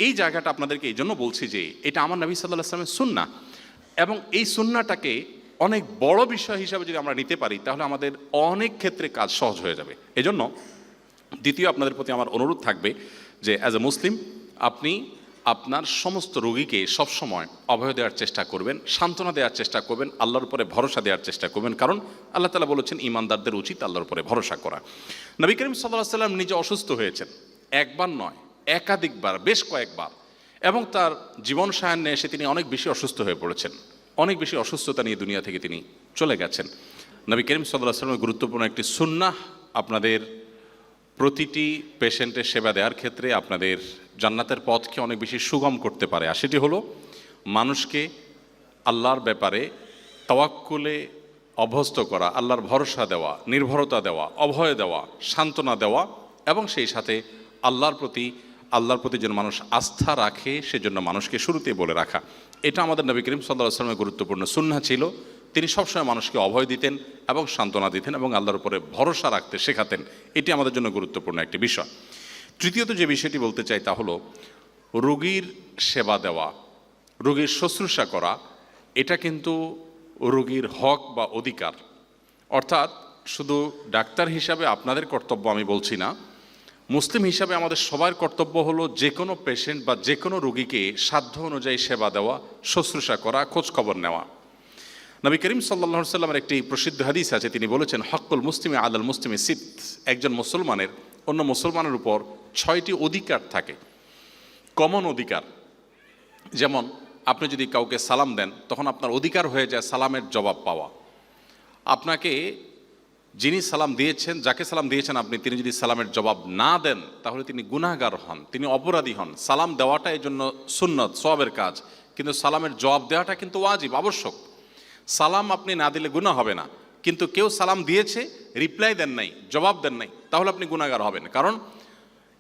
এই জায়গাটা আপনাদেরকে এই জন্য বলছি যে এটা আমার নবী সাল্লাল্লাহু আলাইহি ওয়াসাল্লামের সুন্নাহ, এবং এই সুন্নাহটাকে অনেক বড় বিষয় হিসাবে যদি আমরা নিতে পারি তাহলে আমাদের অনেক ক্ষেত্রে কাজ সহজ হয়ে যাবে। এজন্য দ্বিতীয় আপনাদের প্রতি আমার অনুরোধ থাকবে যে অ্যাজ এ মুসলিম আপনি আপনার সমস্ত রোগীকে সবসময় অভয় দেওয়ার চেষ্টা করবেন, সান্ত্বনা দেওয়ার চেষ্টা করবেন, আল্লাহর উপরে ভরসা দেওয়ার চেষ্টা করবেন, কারণ আল্লাহ তাআলা বলেছেন ইমানদারদের উচিত আল্লাহর উপরে ভরসা করা। নবী করিম সাল্লাল্লাহু আলাইহি ওয়াসাল্লাম নিজে অসুস্থ হয়েছেন, একবার নয় একাধিকবার, বেশ কয়েকবার, এবং তার জীবন সায়ান্নে এসে তিনি অনেক বেশি অসুস্থ হয়ে পড়েছেন, অনেক বেশি অসুস্থতা নিয়ে দুনিয়া থেকে তিনি চলে গেছেন। নবী করিম সাল্লাল্লাহু আলাইহি ওয়াসাল্লামের গুরুত্বপূর্ণ একটি সুন্নাহ আপনাদের প্রতিটি পেশেন্টের সেবা দেওয়ার ক্ষেত্রে আপনাদের জান্নাতের পথকে অনেক বেশি সুগম করতে পারে, আর সেটি হলো মানুষকে আল্লাহর ব্যাপারে তাওয়াক্কুলে অভ্যস্ত করা, আল্লাহর ভরসা দেওয়া, নির্ভরতা দেওয়া, অভয় দেওয়া, সান্ত্বনা দেওয়া, এবং সেই সাথে আল্লাহর প্রতি যেন মানুষ আস্থা রাখে সেজন্য মানুষকে শুরুতেই বলে রাখা। এটা আমাদের নবী করিম সাল্লাল্লাহু আলাইহি ওয়াসাল্লামের গুরুত্বপূর্ণ সুন্নাহ ছিল। তিনি সবসময় মানুষকে অভয় দিতেন এবং সান্ত্বনা দিতেন এবং আল্লাহর উপরে ভরসা রাখতে শেখাতেন। এটি আমাদের জন্য গুরুত্বপূর্ণ একটি বিষয়। তৃতীয়ত যে বিষয়টি বলতে চাই তা হলো রোগীর সেবা দেওয়া, রোগীর শুশ্রূষা করা, এটা কিন্তু রোগীর হক বা অধিকার। অর্থাৎ শুধু ডাক্তার হিসাবে আপনাদের কর্তব্য আমি বলছি না, মুসলিম হিসাবে আমাদের সবার কর্তব্য হলো যে কোনো পেশেন্ট বা যে কোনো রোগীকে সাধ্য অনুযায়ী সেবা দেওয়া, শুশ্রূষা করা, খোঁজখবর নেওয়া। নবী করিম সাল্লাল্লাহু আলাইহি ওয়াসাল্লামের একটি প্রসিদ্ধ হাদিস আছে, তিনি বলেছেন হক্কুল মুসলিমি আলাল মুসলিমি সিত, একজন মুসলমানের অন্য মুসলমানের উপর 6টি অধিকার থাকে, কমন অধিকার। যেমন আপনি যদি কাউকে সালাম দেন তখন আপনার অধিকার হয়ে যায় সালামের জবাব পাওয়া। আপনাকে যিনি সালাম দিয়েছেন, যাকে সালাম দিয়েছেন আপনি, তিনি যদি সালামের জবাব না দেন তাহলে তিনি গুনাহগার হন, তিনি অপরাধী হন। সালাম দেওয়াটা এই জন্য সুন্নত, সওয়াবের কাজ, কিন্তু সালামের জবাব দেওয়াটা কিন্তু ওয়াজিব, আবশ্যক। সালাম আপনি না দিলে গুনাহ হবে না, কিন্তু কেউ সালাম দিয়েছে, রিপ্লাই দেন নাই, জবাব দেন নাই, তাহলে আপনি গুনাহগার হবেন। কারণ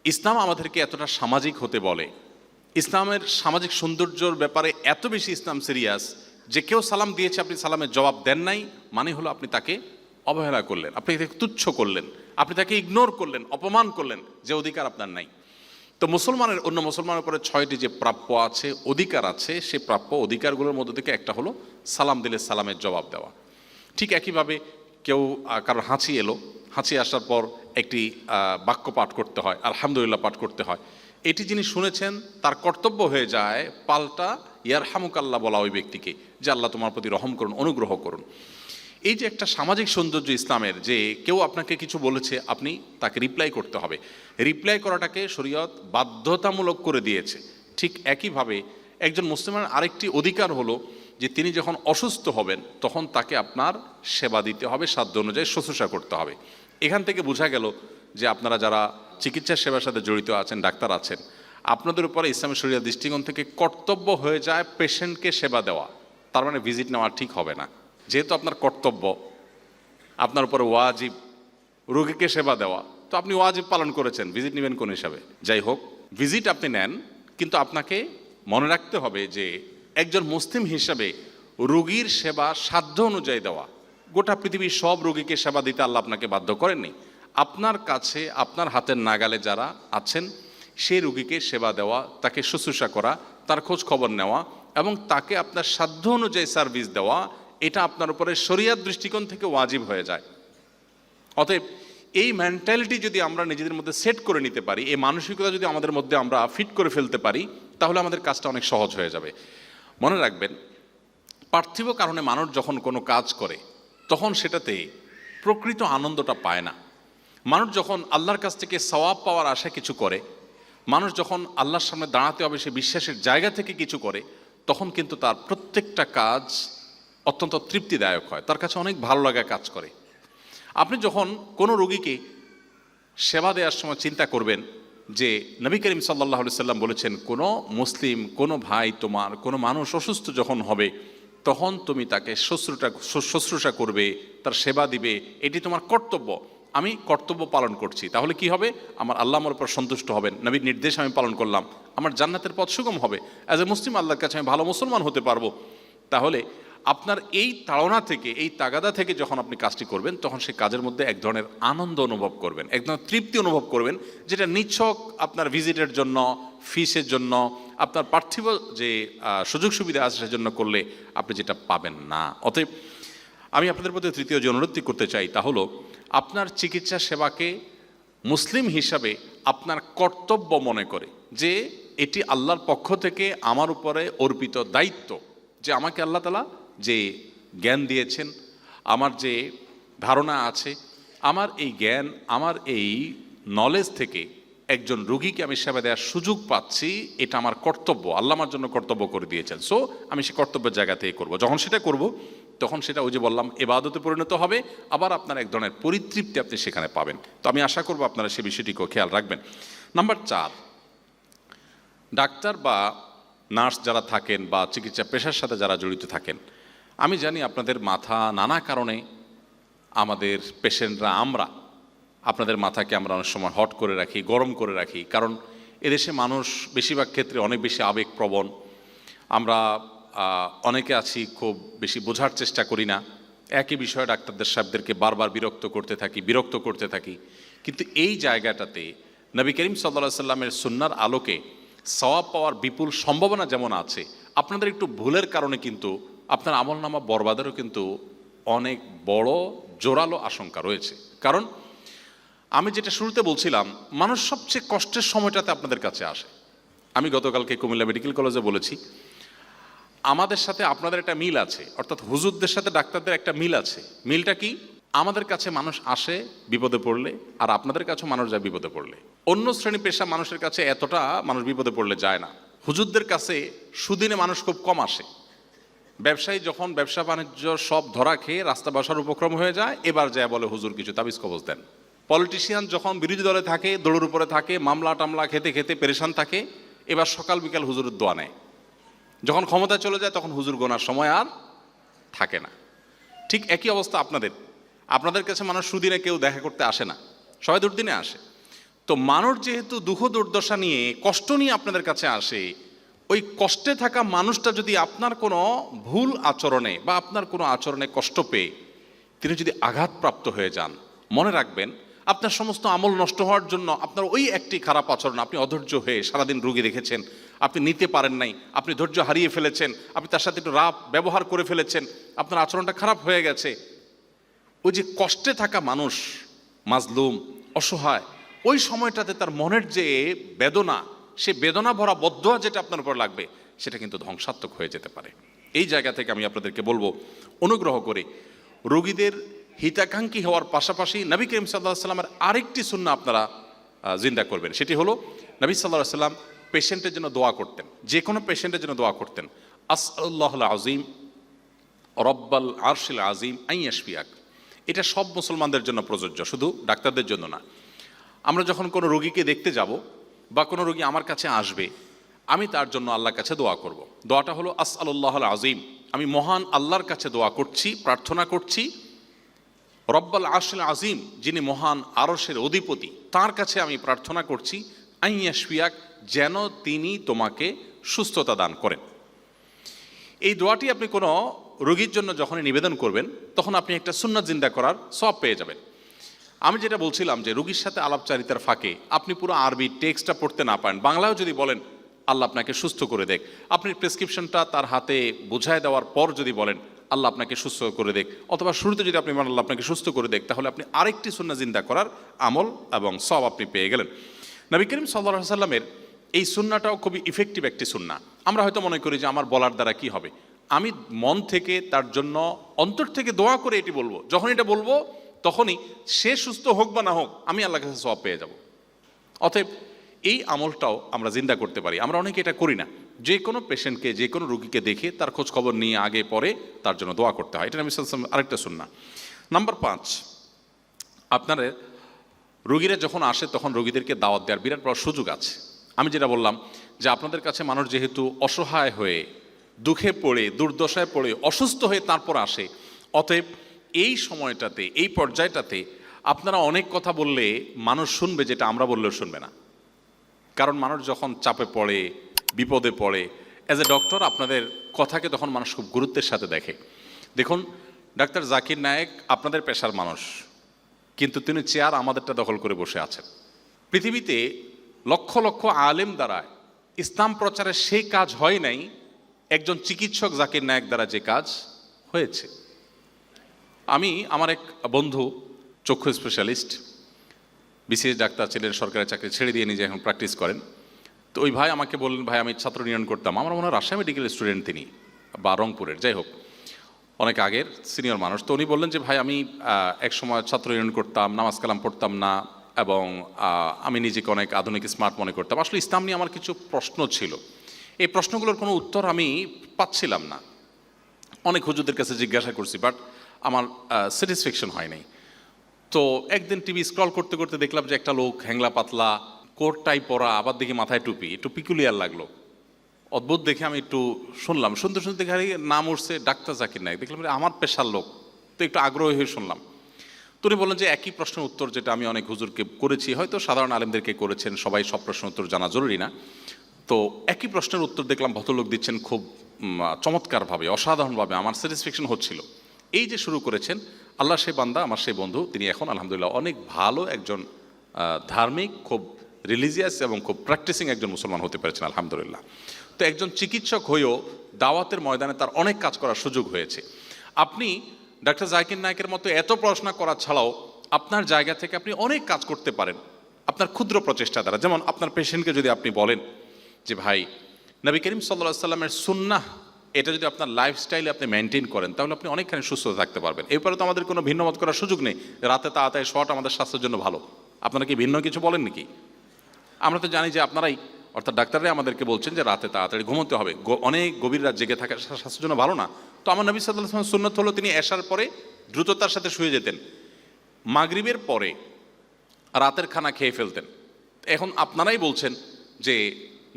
ইসলাম আমাদেরকে এতটা সামাজিক হতে বলে, ইসলামের সামাজিক সৌন্দর্যর ব্যাপারে এত বেশি ইসলাম সিরিয়াস যে কেউ সালাম দিয়েছে, আপনি সালামের জবাব দেন নাই, মানে হলো আপনি তাকে অবহেলা করলেন, আপনি তাকে তুচ্ছ করলেন, আপনি তাকে ইগনোর করলেন, অপমান করলেন, যে অধিকার আপনার নাই। তো মুসলমানের অন্য মুসলমানের উপরে 6টি যে প্রাপ্য আছে, অধিকার আছে, সেই প্রাপ্য অধিকারগুলোর মধ্যে থেকে একটা হলো সালাম দিলে সালামের জবাব দেওয়া। ঠিক একইভাবে কেউ কারোর হাঁচি এলো, হাঁচি আসার পর একটি বাক্য পাঠ করতে হয়, আলহামদুলিল্লাহ পাঠ করতে হয়। এটি যিনি শুনেছেন তার কর্তব্য হয়ে যায় পাল্টা ইয়ারহামুকাল্লাহ বলা ওই ব্যক্তিকে, যে আল্লাহ তোমার প্রতি রহম করুন, অনুগ্রহ করুন। এই যে একটা সামাজিক সৌন্দর্য ইসলামের, যে কেউ আপনাকে কিছু বলেছে আপনি তাকে রিপ্লাই করতে হবে, রিপ্লাই করাটাকে শরীয়ত বাধ্যতামূলক করে দিয়েছে। ঠিক একইভাবে একজন মুসলমানের আরেকটি অধিকার হলো যে তিনি যখন অসুস্থ হবেন তখন তাকে আপনার সেবা দিতে হবে, সাধ্য অনুযায়ী শুশ্রূষা করতে হবে। এখান থেকে বোঝা গেল যে আপনারা যারা চিকিৎসা সেবার সাথে জড়িত আছেন, ডাক্তার আছেন, আপনাদের উপরে ইসলামী শরীয়ত দৃষ্টিকোণ থেকে কর্তব্য হয়ে যায় পেশেন্টকে সেবা দেওয়া। তার মানে ভিজিট নেওয়া ঠিক হবে না। যেহেতু আপনার কর্তব্য, আপনার উপরে ওয়াজিব রোগীকে সেবা দেওয়া, তো আপনি ওয়াজিব পালন করেছেন, ভিজিট নেবেন কোন হিসাবে? যাই হোক, ভিজিট আপনি নেন, কিন্তু আপনাকে মনে রাখতে হবে যে একজন মুসলিম হিসাবে রোগীর সেবা সাধ্য অনুযায়ী দেওয়া। গোটা পৃথিবীর সব রোগীকে সেবা দিতে আল্লাহ আপনাকে বাধ্য করেননি। আপনার কাছে, আপনার হাতের নাগালে যারা আছেন সেই রোগীকে সেবা দেওয়া, তাকে শুশ্রূষা করা, তার খোঁজ খবর নেওয়া এবং তাকে আপনার সাধ্য অনুযায়ী সার্ভিস দেওয়া, এটা আপনার উপরে শরীয়ত দৃষ্টিকোণ থেকে ওয়াজিব হয়ে যায়। অতএব এই মেন্টালিটি যদি আমরা নিজেদের মধ্যে সেট করে নিতে পারি, এই মানসিকতা যদি আমাদের মধ্যে আমরা ফিট করে ফেলতে পারি, তাহলে আমাদের কাজটা অনেক সহজ হয়ে যাবে। মনে রাখবেন, পার্থিব কারণে মানুষ যখন কোনো কাজ করে তখন সেটাতে প্রকৃত আনন্দটা পায় না। মানুষ যখন আল্লাহর কাছ থেকে সওয়াব পাওয়ার আশা কিছু করে, মানুষ যখন আল্লাহর সামনে দাঁড়াতে হবে সে বিশ্বাসের জায়গা থেকে কিছু করে, তখন কিন্তু তার প্রত্যেকটা কাজ অত্যন্ত তৃপ্তিদায়ক হয়, তার কাছে অনেক ভালো লাগা কাজ করে। আপনি যখন কোনো রোগীকে সেবা দেওয়ার সময় চিন্তা করবেন যে নবী করিম সাল্লাল্লাহু আলাইহি সাল্লাম বলেছেন, কোনো মুসলিম, কোনো ভাই তোমার, কোনো মানুষ অসুস্থ যখন হবে তখন তুমি তাকে শুশ্রূষা করবে, তার সেবা দিবে, এটি তোমার কর্তব্য। আমি কর্তব্য পালন করছি, তাহলে কি হবে? আমার আল্লাহ আমার উপর সন্তুষ্ট হবেন, নবীর নির্দেশ আমি পালন করলাম, আমার জান্নাতের পথ সুগম হবে, অ্যাজ এ মুসলিম আল্লাহর কাছে আমি ভালো মুসলমান হতে পারবো। তাহলে আপনার এই তাড়না থেকে, এই তাগাদা থেকে যখন আপনি কাজটি করবেন, তখন সেই কাজের মধ্যে এক ধরনের আনন্দ অনুভব করবেন, এক ধরনের তৃপ্তি অনুভব করবেন, যেটা নিছক আপনার ভিজিটের জন্য, ফিসের জন্য, আপনার পার্থিব যে সুযোগ সুবিধা আছে সেজন্য করলে আপনি যেটা পাবেন না। অতএব আমি আপনাদের প্রতি তৃতীয় যে অনুরোধটি করতে চাই তা হলো, আপনার চিকিৎসা সেবাকে মুসলিম হিসাবে আপনার কর্তব্য মনে করে, যে এটি আল্লাহর পক্ষ থেকে আমার উপরে অর্পিত দায়িত্ব, যে আমাকে আল্লাহ তাআলা যে জ্ঞান দিয়েছেন, আমার যে ধারণা আছে, আমার এই জ্ঞান, আমার এই নলেজ থেকে একজন রোগীকে আমি সেবা দেওয়ার সুযোগ পাচ্ছি, এটা আমার কর্তব্য, আল্লাহ আমার জন্য কর্তব্য করে দিয়েছেন। সো আমি সে কর্তব্যের জায়গা থেকে করবো। যখন সেটা করব তখন সেটা ওই যে বললাম ইবাদতে পরিণত হবে, আবার আপনার এক ধরনের পরিতৃপ্তি আপনি সেখানে পাবেন। তো আমি আশা করব আপনারা সে বিষয়টিকেও খেয়াল রাখবেন। নাম্বার 4, ডাক্তার বা নার্স যারা থাকেন বা চিকিৎসা পেশার সাথে যারা জড়িত থাকেন, আমি জানি আপনাদের মাথা নানা কারণে, আমাদের পেশেন্টরা, আমরা আপনাদের মাথাকে আমরা অনেক সময় হট করে রাখি, গরম করে রাখি, কারণ এদেশে মানুষ বেশিরভাগ ক্ষেত্রে অনেক বেশি আবেগপ্রবণ। আমরা অনেকে আছি খুব বেশি বোঝার চেষ্টা করি না, একই বিষয়ে ডাক্তারদের সাহেবদেরকে বারবার বিরক্ত করতে থাকি। কিন্তু এই জায়গাটাতে নবী করিম সাল্লাল্লাহু আলাইহি সাল্লামের সুন্নাহর আলোকে সওয়াব পাওয়ার বিপুল সম্ভাবনা যেমন আছে, আপনাদের একটু ভুলের কারণে কিন্তু আপনার আমলনামা বরবাদেরও কিন্তু অনেক বড় জোরালো আশঙ্কা রয়েছে। কারণ আমি যেটা শুরুতে বলছিলাম, মানুষ সবচেয়ে কষ্টের সময়টাতে আপনাদের কাছে আসে। আমি গতকালকে কুমিল্লা মেডিকেল কলেজে বলেছি, আমাদের সাথে আপনাদের একটা মিল আছে, অর্থাৎ হুজুরদের সাথে ডাক্তারদের একটা মিল আছে। মিলটা কি? আমাদের কাছে মানুষ আসে বিপদে পড়লে, আর আপনাদের কাছেও মানুষ যায় বিপদে পড়লে। অন্য শ্রেণী পেশা মানুষের কাছে এতটা মানুষ বিপদে পড়লে যায় না। হুজুরদের কাছে সুদিনে মানুষ খুব কম আসে। ব্যবসায়ী যখন ব্যবসা বাণিজ্য সব ধরা খেয়ে রাস্তা বসার উপক্রম হয়ে যায়, এবার যায় বলে হুজুর কিছু তাবিজ কবজ দেন। পলিটিশিয়ান যখন বিরোধী দলে থাকে, দৌড়ের উপরে থাকে, মামলা টামলা খেতে খেতে পেরেশান থাকে, এবার সকাল বিকাল হুজুরের দোয়া নেয়। যখন ক্ষমতা চলে যায় তখন হুজুর গোনার সময় আর থাকে না। ঠিক একই অবস্থা আপনাদের কাছে মানুষ সুদিনে কেউ দেখা করতে আসে না, সবাই দুর্দিনে আসে। তো মানুষ যেহেতু দুঃখ দুর্দশা নিয়ে, কষ্ট নিয়ে আপনাদের কাছে আসে, ওই কষ্টে থাকা মানুষটা যদি আপনার কোনো ভুল আচরণে বা আপনার কোনো আচরণে কষ্ট পেয়ে তিনি যদি আঘাতপ্রাপ্ত হয়ে যান, মনে রাখবেন আপনার সমস্ত আমল নষ্ট হওয়ার জন্য আপনার ওই একটি খারাপ আচরণ, আপনি অধৈর্য হয়ে সারাদিন রোগী রেখেছেন, আপনি নিতে পারেন নাই, আপনি ধৈর্য হারিয়ে ফেলেছেন, আপনি তার সাথে একটু রাফ ব্যবহার করে ফেলেছেন, আপনার আচরণটা খারাপ হয়ে গেছে। ওই যে কষ্টে থাকা মানুষ, মাজলুম, অসহায়, ওই সময়টাতে তার মনের যে বেদনা, সে বেদনা ভরা বদদোয়া যেটা আপনার উপর লাগবে, সেটা কিন্তু ধ্বংসাত্মক হয়ে যেতে পারে। এই জায়গা থেকে আমি আপনাদেরকে বলবো, অনুগ্রহ করে রোগীদের হিতাকাঙ্ক্ষী হওয়ার পাশাপাশি নবী করিম সাল্লাল্লাহু আলাইহি সাল্লামের আরেকটি সুন্নাহ আপনারা জিন্দা করবেন। সেটি হলো নবী সাল্লাল্লাহু আলাইহি সাল্লাম পেশেন্টের জন্য দোয়া করতেন, যে কোনো পেশেন্টের জন্য দোয়া করতেন, আসআলুল্লাহুল আযীম রব্বাল আরশিল আযীম আন ইয়াশফিয়াক। এটা সব মুসলমানদের জন্য প্রযোজ্য, শুধু ডাক্তারদের জন্য না। আমরা যখন কোনো রোগীকে দেখতে যাব বা কোনো রোগী আমার কাছে আসবে, আমি তার জন্য আল্লাহর কাছে দোয়া করব। দোয়াটা হলো আসআলুল্লাহুল আযীম, আমি মহান আল্লাহর কাছে দোয়া করছি, প্রার্থনা করছি, রব্বাল আরশিল আযীম, যিনি মহান আরশের অধিপতি, তার কাছে আমি প্রার্থনা করছি, আন ইয়াশফিয়াক, যেন তিনি তোমাকে সুস্থতা দান করেন। এই দোয়াটি আপনি কোনো রোগীর জন্য যখনই নিবেদন করবেন, তখন আপনি একটা সুন্নাত জিন্দা করার সওয়াব পেয়ে যাবেন। আমি যেটা বলছিলাম যে রোগীর সাথে আলাপচারিতার ফাঁকে আপনি পুরো আরবি টেক্সটটা পড়তে না পারেন, বাংলাও যদি বলেন আল্লাহ আপনাকে সুস্থ করে দেখ, আপনি প্রেসক্রিপশনটা তার হাতে বোঝায় দেওয়ার পর যদি বলেন আল্লাহ আপনাকে সুস্থ করে দেখ, অথবা শুরুতে যদি আপনি বলেন আল্লাহ আপনাকে সুস্থ করে দেখ, তাহলে আপনি আরেকটি সুন্নাহ জিন্দা করার আমল এবং সওয়াব আপনি পেয়ে গেলেন। নবী করিম সাল্লাল্লাহু আলাইহি সাল্লামের এই সুন্নাহটাও খুবই ইফেক্টিভ একটি সুন্নাহ। আমরা হয়তো মনে করি যে আমার বলার দ্বারা কি হবে, আমি মন থেকে তার জন্য অন্তর থেকে দোয়া করে এটি বলবো, যখন এটা বলবো তখনই সে সুস্থ হোক বা না হোক আমি আল্লাহর কাছে সওয়াব পেয়ে যাব। অতএব এই আমলটাও আমরা জিন্দা করতে পারি। আমরা অনেকে এটা করি না, যে কোনো পেশেন্টকে, যে কোনো রোগীকে দেখে তার খোঁজ খবর নিয়ে আগে পরে তার জন্য দোয়া করতে হয়। এটা নবী সাল্লাল্লাহু আলাইহি ওয়াসাল্লাম আরেকটা সুন্নাহ। নাম্বার 5, আপনারা রোগীরা যখন আসে তখন রোগীদেরকে দাওয়াত দেওয়ার বিরাট বড় সুযোগ আছে। আমি যেটা বললাম যে আপনাদের কাছে মানুষ যেহেতু অসহায় হয়ে, দুঃখে পড়ে, দুর্দশায় পড়ে, অসুস্থ হয়ে তারপর আসে, অতএব এই সময়টাতে, এই পর্যায়টাতে আপনারা অনেক কথা বললে মানুষ শুনবে যেটা আমরা বললেও শুনবে না। কারণ মানুষ যখন চাপে পড়ে, বিপদে পড়ে, অ্যাজ এ ডক্টর আপনাদের কথাকে তখন মানুষ খুব গুরুত্বের সাথে দেখে। দেখুন, ডাক্তার জাকির নায়েক আপনাদের পেশার মানুষ, কিন্তু তিনি চেয়ার আমাদেরটা দখল করে বসে আছেন। পৃথিবীতে লক্ষ লক্ষ আলেম দ্বারা ইসলাম প্রচারের সেই কাজ হয় নাই একজন চিকিৎসক জাকির নায়েক দ্বারা যে কাজ হয়েছে। আমি আমার এক বন্ধু, চক্ষু স্পেশালিস্ট, বিসিএস ডাক্তার ছিলেন, সরকারি চাকরি ছেড়ে দিয়ে নিজে এখন প্র্যাকটিস করেন। তো ওই ভাই আমাকে বললেন, ভাই আমি ছাত্র ইউনিয়ন করতাম, আমার মনে হয় রাজশাহী মেডিকেল স্টুডেন্ট তিনি, বা রংপুরের, যাই হোক অনেক আগের সিনিয়র মানুষ। তো উনি বললেন যে ভাই আমি এক সময় ছাত্র ইউনিয়ন করতাম, নামাজ কালাম পড়তাম না, এবং আমি নিজেকে অনেক আধুনিক স্মার্ট মনে করতাম। আসলে ইসলাম নিয়ে আমার কিছু প্রশ্ন ছিল, এই প্রশ্নগুলোর কোনো উত্তর আমি পাচ্ছিলাম না। অনেক হুজুরদের কাছে জিজ্ঞাসা করছি, বাট আমার স্যাটিসফ্যাকশন হয় নাই। তো একদিন টিভি স্ক্রল করতে করতে দেখলাম যে একটা লোক হ্যাংলা পাতলা, কোট টাই পরা, আবার দেখি মাথায় টুপি, একটু পিকুলিয়ার লাগলো, অদ্ভুত দেখে আমি একটু শুনলাম, শুনতে শুনতে দেখি নাম উঠছে ডাক্তার জাকির নায়েক। দেখলাম আমার পেশার লোক, তো একটু আগ্রহী হয়ে শুনলাম। তো উনি বললেন যে একই প্রশ্নের উত্তর যেটা আমি অনেক হুজুরকে করেছি, হয়তো সাধারণ আলেমদেরকে করেছেন, সবাই সব প্রশ্নের উত্তর জানা জরুরি না। তো একই প্রশ্নের উত্তর দেখলাম ভদ্রলোক দিচ্ছেন খুব চমৎকারভাবে, অসাধারণভাবে, আমার স্যাটিসফ্যাকশন হচ্ছিল। এই যে শুরু করেছেন, আল্লাহ সেই বান্দা, আমার সেই বন্ধু, তিনি এখন আলহামদুলিল্লাহ অনেক ভালো একজন ধার্মিক, খুব রিলিজিয়াস এবং খুব প্র্যাকটিসিং একজন মুসলমান হতে পেরেছেন আলহামদুলিল্লাহ। তো একজন চিকিৎসক হয়েও দাওয়াতের ময়দানে তার অনেক কাজ করার সুযোগ হয়েছে। আপনি ডাক্তার জাকির নায়েকের মতো এত পড়াশোনা করা ছাড়াও আপনার জায়গা থেকে আপনি অনেক কাজ করতে পারেন আপনার ক্ষুদ্র প্রচেষ্টা দ্বারা। যেমন আপনার পেশেন্টকে যদি আপনি বলেন যে ভাই নবী করিম সাল্লাল্লাহু আলাইহি সাল্লামের সুন্নাহ, এটা যদি আপনার লাইফস্টাইলে আপনি মেনটেন করেন, তাহলে আপনি অনেকখানি সুস্থ থাকতে পারবেন। এরপরে তো আমাদের কোনো ভিন্ন মত করার সুযোগ নেই, রাতে তাড়াতাড়ি শোয়াটা আমাদের স্বাস্থ্যের জন্য ভালো। আপনারা কি ভিন্ন কিছু বলেন নাকি? আমরা তো জানি যে আপনারাই, অর্থাৎ ডাক্তাররাই আমাদেরকে বলছেন যে রাতে তাড়াতাড়ি ঘুমোতে হবে, অনেক গভীর রাত জেগে থাকা স্বাস্থ্যের জন্য ভালো না। তো আমার নবী সাল্লাল্লাহু আলাইহি ওয়াসাল্লাম সুন্নাত হলো তিনি এশার পরে দ্রুততার সাথে শুয়ে যেতেন, মাগরিবের পরে রাতের খানা খেয়ে ফেলতেন। এখন আপনারাই বলছেন যে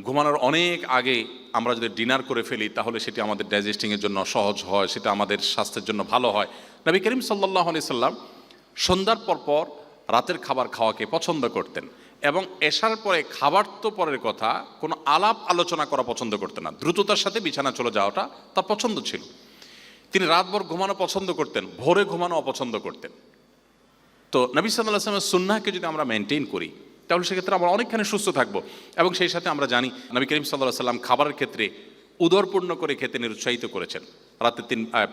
ঘুমানোর অনেক আগে আমরা যদি ডিনার করে ফেলি তাহলে সেটি আমাদের ডাইজেস্টিংয়ের জন্য সহজ হয়, সেটা আমাদের স্বাস্থ্যের জন্য ভালো হয়। নবী করিম সাল্লাল্লাহু আলাইহি সাল্লাম সন্ধ্যার পর রাতের খাবার খাওয়াকে পছন্দ করতেন, এবং এশার পরে খাবার তো পরের কথা, কোনো আলাপ আলোচনা করা পছন্দ করতেন না। দ্রুততার সাথে বিছানা চলে যাওয়াটা তার পছন্দ ছিল। তিনি রাতভর ঘুমানো পছন্দ করতেন, ভোরে ঘুমানো অপছন্দ করতেন। তো নবী সাল্লাল্লাহু আলাইহি ওয়াসাল্লামের সুন্নাহকে যদি আমরা মেনটেন করি তাহলে সেক্ষেত্রে আমরা অনেকখানি সুস্থ থাকবো। এবং সেই সাথে আমরা জানি নবী করিম সাল্লাল্লাহু আলাইহি ওয়াসাল্লাম খাবারের ক্ষেত্রে উদরপূর্ণ করে খেতে নিরুৎসাহিত করেছেন। রাতে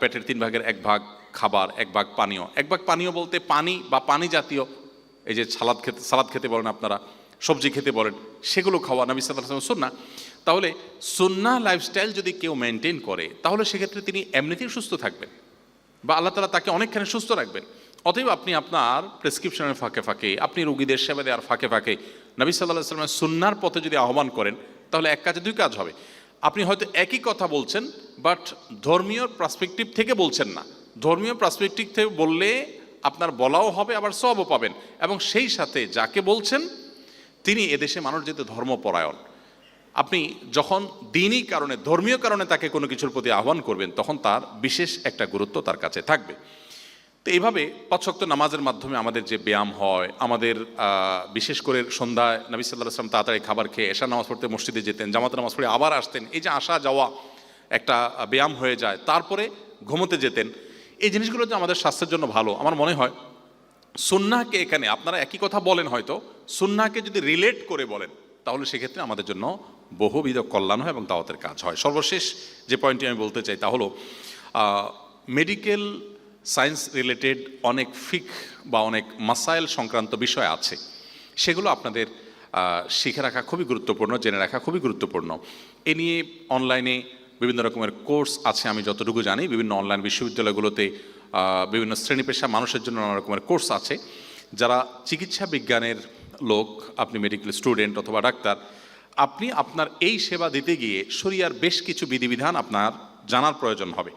পেটের 3 ভাগের 1 ভাগ খাবার, 1 ভাগ পানীয়। 1 ভাগ পানীয় বলতে পানি বা পানি জাতীয়, এই যে সালাদ খেতে বলেন আপনারা, সবজি খেতে বলেন, সেগুলো খাওয়া নবী সাল্লাল্লাহু আলাইহি ওয়াসাল্লামের সুন্নাহ। তাহলে সুন্নাহ লাইফস্টাইল যদি কেউ মেনটেন করে তাহলে সেক্ষেত্রে তিনি এমনিতেই সুস্থ থাকবেন। বা আল্লাহ তাআলা তাকে অনেকখানি সুস্থ রাখবেন। অতএব আপনি আপনার প্রেসক্রিপশনের ফাঁকে ফাঁকে, আপনি রোগীদের সেবা দেওয়ার ফাঁকে ফাঁকে নবী সাল্লাল্লাহু আলাইহি ওয়াসাল্লামের সুন্নাহর পথে যদি আহ্বান করেন, তাহলে এক কাজে দুই কাজ হবে। আপনি হয়তো একই কথা বলছেন, বাট ধর্মীয় পার্সপেক্টিভ থেকে বলছেন না। ধর্মীয় পার্সপেক্টিভ থেকে বললে আপনার বলাও হবে, আবার সওয়াবও পাবেন, এবং সেই সাথে যাকে বলছেন তিনি এদেশে মানুষ যেহেতু ধর্মপরায়ণ, আপনি যখন দিনই কারণে, ধর্মীয় কারণে তাকে কোনো কিছুর প্রতি আহ্বান করবেন, তখন তার বিশেষ একটা গুরুত্ব তার কাছে থাকবে। তো এইভাবে 5 ওয়াক্ত নামাজের মাধ্যমে আমাদের যে ব্যায়াম হয়, আমাদের বিশেষ করে সন্ধ্যায় নবী সাল্লাল্লাহু আলাইহি ওয়াসাল্লাম তাড়াতাড়ি খাবার খেয়ে এশার নামাজ পড়তে মসজিদে যেতেন, জামাতে নামাজ পড়ে আবার আসতেন, এই যে আসা যাওয়া একটা ব্যায়াম হয়ে যায়, তারপরে ঘুমোতে যেতেন, এই জিনিসগুলো যে আমাদের স্বাস্থ্যের জন্য ভালো। আমার মনে হয় সুন্নাহকে, এখানে আপনারা একই কথা বলেন হয়তো, সুন্নাহকে যদি রিলেট করে বলেন, তাহলে সেক্ষেত্রে আমাদের জন্য বহুবিধ কল্যাণ হয় এবং দাওয়াতের কাজ হয়। সর্বশেষ যে পয়েন্টটি আমি বলতে চাই তা হলো, মেডিকেল সায়েন্স রিলেটেড অনেক ফিক বা অনেক মাসাইল সংক্রান্ত বিষয় আছে, সেগুলো আপনাদের শিখে রাখা খুবই গুরুত্বপূর্ণ, জেনে রাখা খুবই গুরুত্বপূর্ণ। এ নিয়ে অনলাইনে বিভিন্ন রকমের কোর্স আছে, আমি যতটুকু জানি বিভিন্ন অনলাইন বিশ্ববিদ্যালয়গুলোতে বিভিন্ন শ্রেণী পেশা মানুষের জন্য নানা রকমের কোর্স আছে। যারা চিকিৎসা বিজ্ঞানের লোক, আপনি মেডিকেল স্টুডেন্ট অথবা ডাক্তার, আপনি আপনার এই সেবা দিতে গিয়ে শরিয়ার বেশ কিছু বিধিবিধান আপনার জানার প্রয়োজন হবে।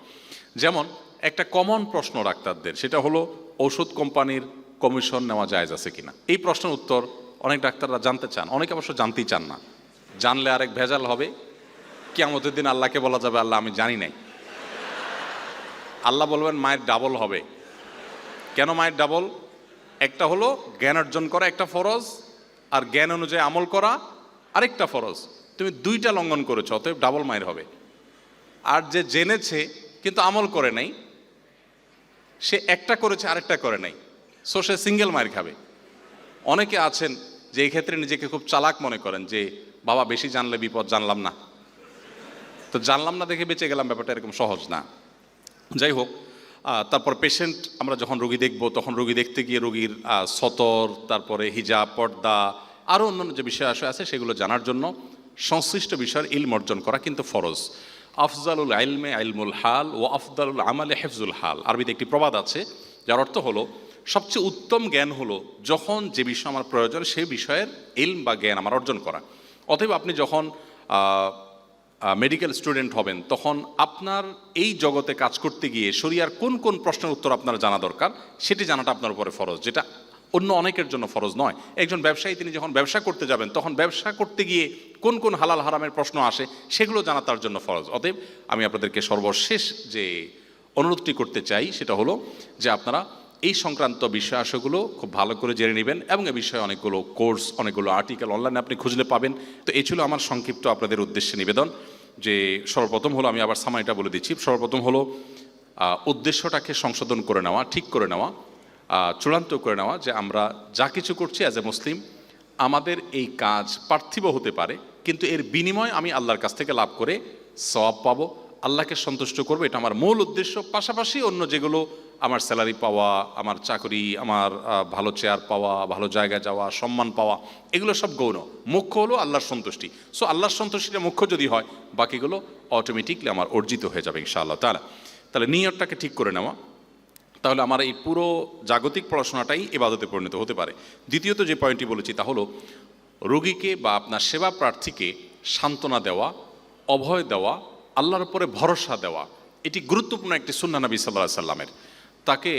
যেমন একটা কমন প্রশ্ন ডাক্তারদের, সেটা হলো ঔষধ কোম্পানির কমিশন নেওয়া জায়েজ আছে কিনা। এই প্রশ্নের উত্তর অনেক ডাক্তাররা জানতে চান, অনেকে অবশ্য জানতেই চান না। জানলে আরেক ভেজাল হবে, কিয়ামতের দিন আল্লাহকে বলা যাবে আল্লাহ আমি জানি নাই। আল্লাহ বলবেন মায়ের ডাবল হবে। কেন মায়ের ডাবল? একটা হলো জ্ঞান অর্জন করা একটা ফরজ, আর জ্ঞান অনুযায়ী আমল করা আরেকটা ফরজ। তুমি দুইটা লঙ্ঘন করেছো, অতএব ডাবল মায়ের হবে। আর যে জেনেছে কিন্তু আমল করে নাই, সে একটা করেছে আরেকটা করে নাই, সো সে সিঙ্গেল মায়ের খাবে। অনেকে আছেন যে এই ক্ষেত্রে নিজেকে খুব চালাক মনে করেন, যে বাবা বেশি জানলে বিপদ, জানলাম না, তো জানলাম না দেখে বেঁচে গেলাম, ব্যাপারটা এরকম সহজ না। যাই হোক, তারপর পেশেন্ট, আমরা যখন রোগী দেখব তখন রোগী দেখতে গিয়ে রোগীর সতর, তারপরে হিজাব, পর্দা, আরও অন্যান্য যে বিষয় আছে সেগুলো জানার জন্য সংশ্লিষ্ট বিষয়ের ইলম অর্জন করা কিন্তু ফরজ। আফজালুল ইলমে ইলমুল হাল ও আফদালুল আমালে হেফজুল হাল, আরবিতে একটি প্রবাদ আছে যার অর্থ হলো সবচেয়ে উত্তম জ্ঞান হলো যখন যে বিষয় আমার প্রয়োজন সেই বিষয়ের ইলম বা জ্ঞান আমার অর্জন করা। অতএব আপনি যখন মেডিকেল স্টুডেন্ট হবেন, তখন আপনার এই জগতে কাজ করতে গিয়ে শরিয়ার কোন কোন প্রশ্নের উত্তর আপনার জানা দরকার, সেটি জানাটা আপনার উপরে ফরজ, যেটা অন্য অনেকের জন্য ফরজ নয়। একজন ব্যবসায়ী, তিনি যখন ব্যবসা করতে যাবেন, তখন ব্যবসা করতে গিয়ে কোন কোন হালাল হারামের প্রশ্ন আসে সেগুলো জানা তার জন্য ফরজ। অতএব আমি আপনাদেরকে সর্বশেষ যে অনুরোধটি করতে চাই সেটা হলো যে আপনারা এই সংক্রান্ত বিষয়াংশগুলো খুব ভালো করে জেনে নেবেন, এবং এ বিষয়ে অনেকগুলো কোর্স, অনেকগুলো আর্টিকেল অনলাইনে আপনি খুঁজলে পাবেন। তো এই ছিল আমার সংক্ষিপ্ত আপনাদের উদ্দেশ্যে নিবেদন, যে সর্বপ্রথম হলো, আমি আবার সামাইটা বলে দিচ্ছি, সর্বপ্রথম হলো উদ্দেশ্যটাকে সংশোধন করে নেওয়া, ঠিক করে নেওয়া, চূড়ান্ত করে নেওয়া যে আমরা যা কিছু করছি অ্যাজ এ মুসলিম, আমাদের এই কাজ পার্থিব হতে পারে, কিন্তু এর বিনিময় আমি আল্লাহর কাছ থেকে লাভ করে সওয়াব পাবো, আল্লাহকে সন্তুষ্ট করবো, এটা আমার মূল উদ্দেশ্য। পাশাপাশি অন্য যেগুলো আমার স্যালারি পাওয়া, আমার চাকরি, আমার ভালো চেয়ার পাওয়া, ভালো জায়গায় যাওয়া, সম্মান পাওয়া, এগুলো সব গৌণ, মুখ্য হলো আল্লাহর সন্তুষ্টি। সো আল্লাহর সন্তুষ্টিটা মুখ্য যদি হয়, বাকিগুলো অটোমেটিকলি আমার অর্জিত হয়ে যাবে ইনশাআল্লাহ তাআলা। তাহলে নিয়তটাকে ঠিক করে নেওয়া, তাহলে আমার এই পুরো জাগতিক পড়াশোনাটাই ইবাদতে পরিণত হতে পারে। দ্বিতীয়ত যে পয়েন্টটি বলেছি তা হলো রোগীকে বা আপনার সেবা প্রার্থীকে সান্ত্বনা দেওয়া, অভয় দেওয়া, আল্লাহর উপরে ভরসা দেওয়া, এটি গুরুত্বপূর্ণ একটি সুন্নাহ নবী সাল্লাল্লাহু আলাইহি সাল্লামের। তাকে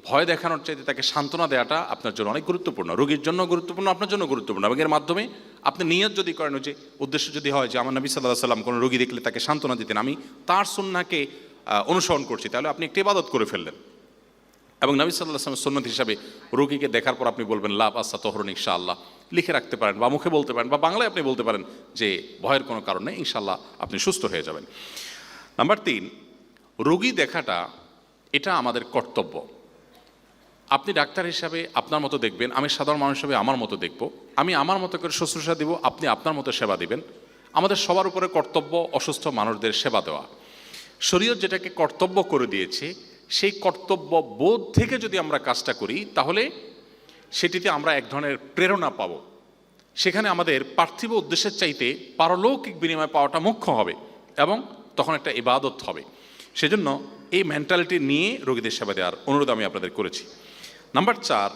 ভয় দেখানোর চাইতে তাকে সান্ত্বনা দেওয়াটা আপনার জন্য অনেক গুরুত্বপূর্ণ, রোগীর জন্য গুরুত্বপূর্ণ, আপনার জন্য গুরুত্বপূর্ণ। এবং এর মাধ্যমে আপনি নিয়ত যদি করেন, যে উদ্দেশ্য যদি হয় যে আমার নবী সাল্লাল্লাহু আলাইহি সাল্লাম কোনো রোগী দেখলে তাকে সান্ত্বনা দিতেন, আমি তার সুন্নাহকে অনুসরণ করছি, তাহলে আপনি একটি ইবাদত করে ফেললেন। এবং নবী সাল্লাল্লাহু আলাইহি ওয়াসাল্লাম সুন্নাত হিসাবে রোগীকে দেখার পর আপনি বলবেন লা বাসা তহরুন ইনশাআল্লাহ, লিখে রাখতে পারেন বা মুখে বলতে পারেন বা বাংলায় আপনি বলতে পারেন যে ভয়ের কোনো কারণ নেই, ইনশাআল্লাহ আপনি সুস্থ হয়ে যাবেন। নাম্বার 3, রোগী দেখাটা এটা আমাদের কর্তব্য। আপনি ডাক্তার হিসাবে আপনার মতো দেখবেন, আমি সাধারণ মানুষ হিসাবে আমার মতো দেখব, আমি আমার মতো করে শুশ্রূষা দিব, আপনি আপনার মতো সেবা দিবেন। আমাদের সবার উপরে কর্তব্য অসুস্থ মানুষদের সেবা দেওয়া। শরীয়ত যেটাকে কর্তব্য করে দিয়েছে, সেই কর্তব্য বোধ থেকে যদি আমরা কাজটা করি, তাহলে সেটিতে আমরা এক ধরনের প্রেরণা পাব। সেখানে আমাদের পার্থিব উদ্দেশ্যের চাইতে পারলৌকিক বিনিময় পাওয়াটা মুখ্য হবে, এবং তখন একটা ইবাদত হবে। সেজন্য এই মেন্টালিটি নিয়ে রোগীদের সেবা দেওয়ার অনুরোধ আমি আপনাদের করেছি। নাম্বার 4,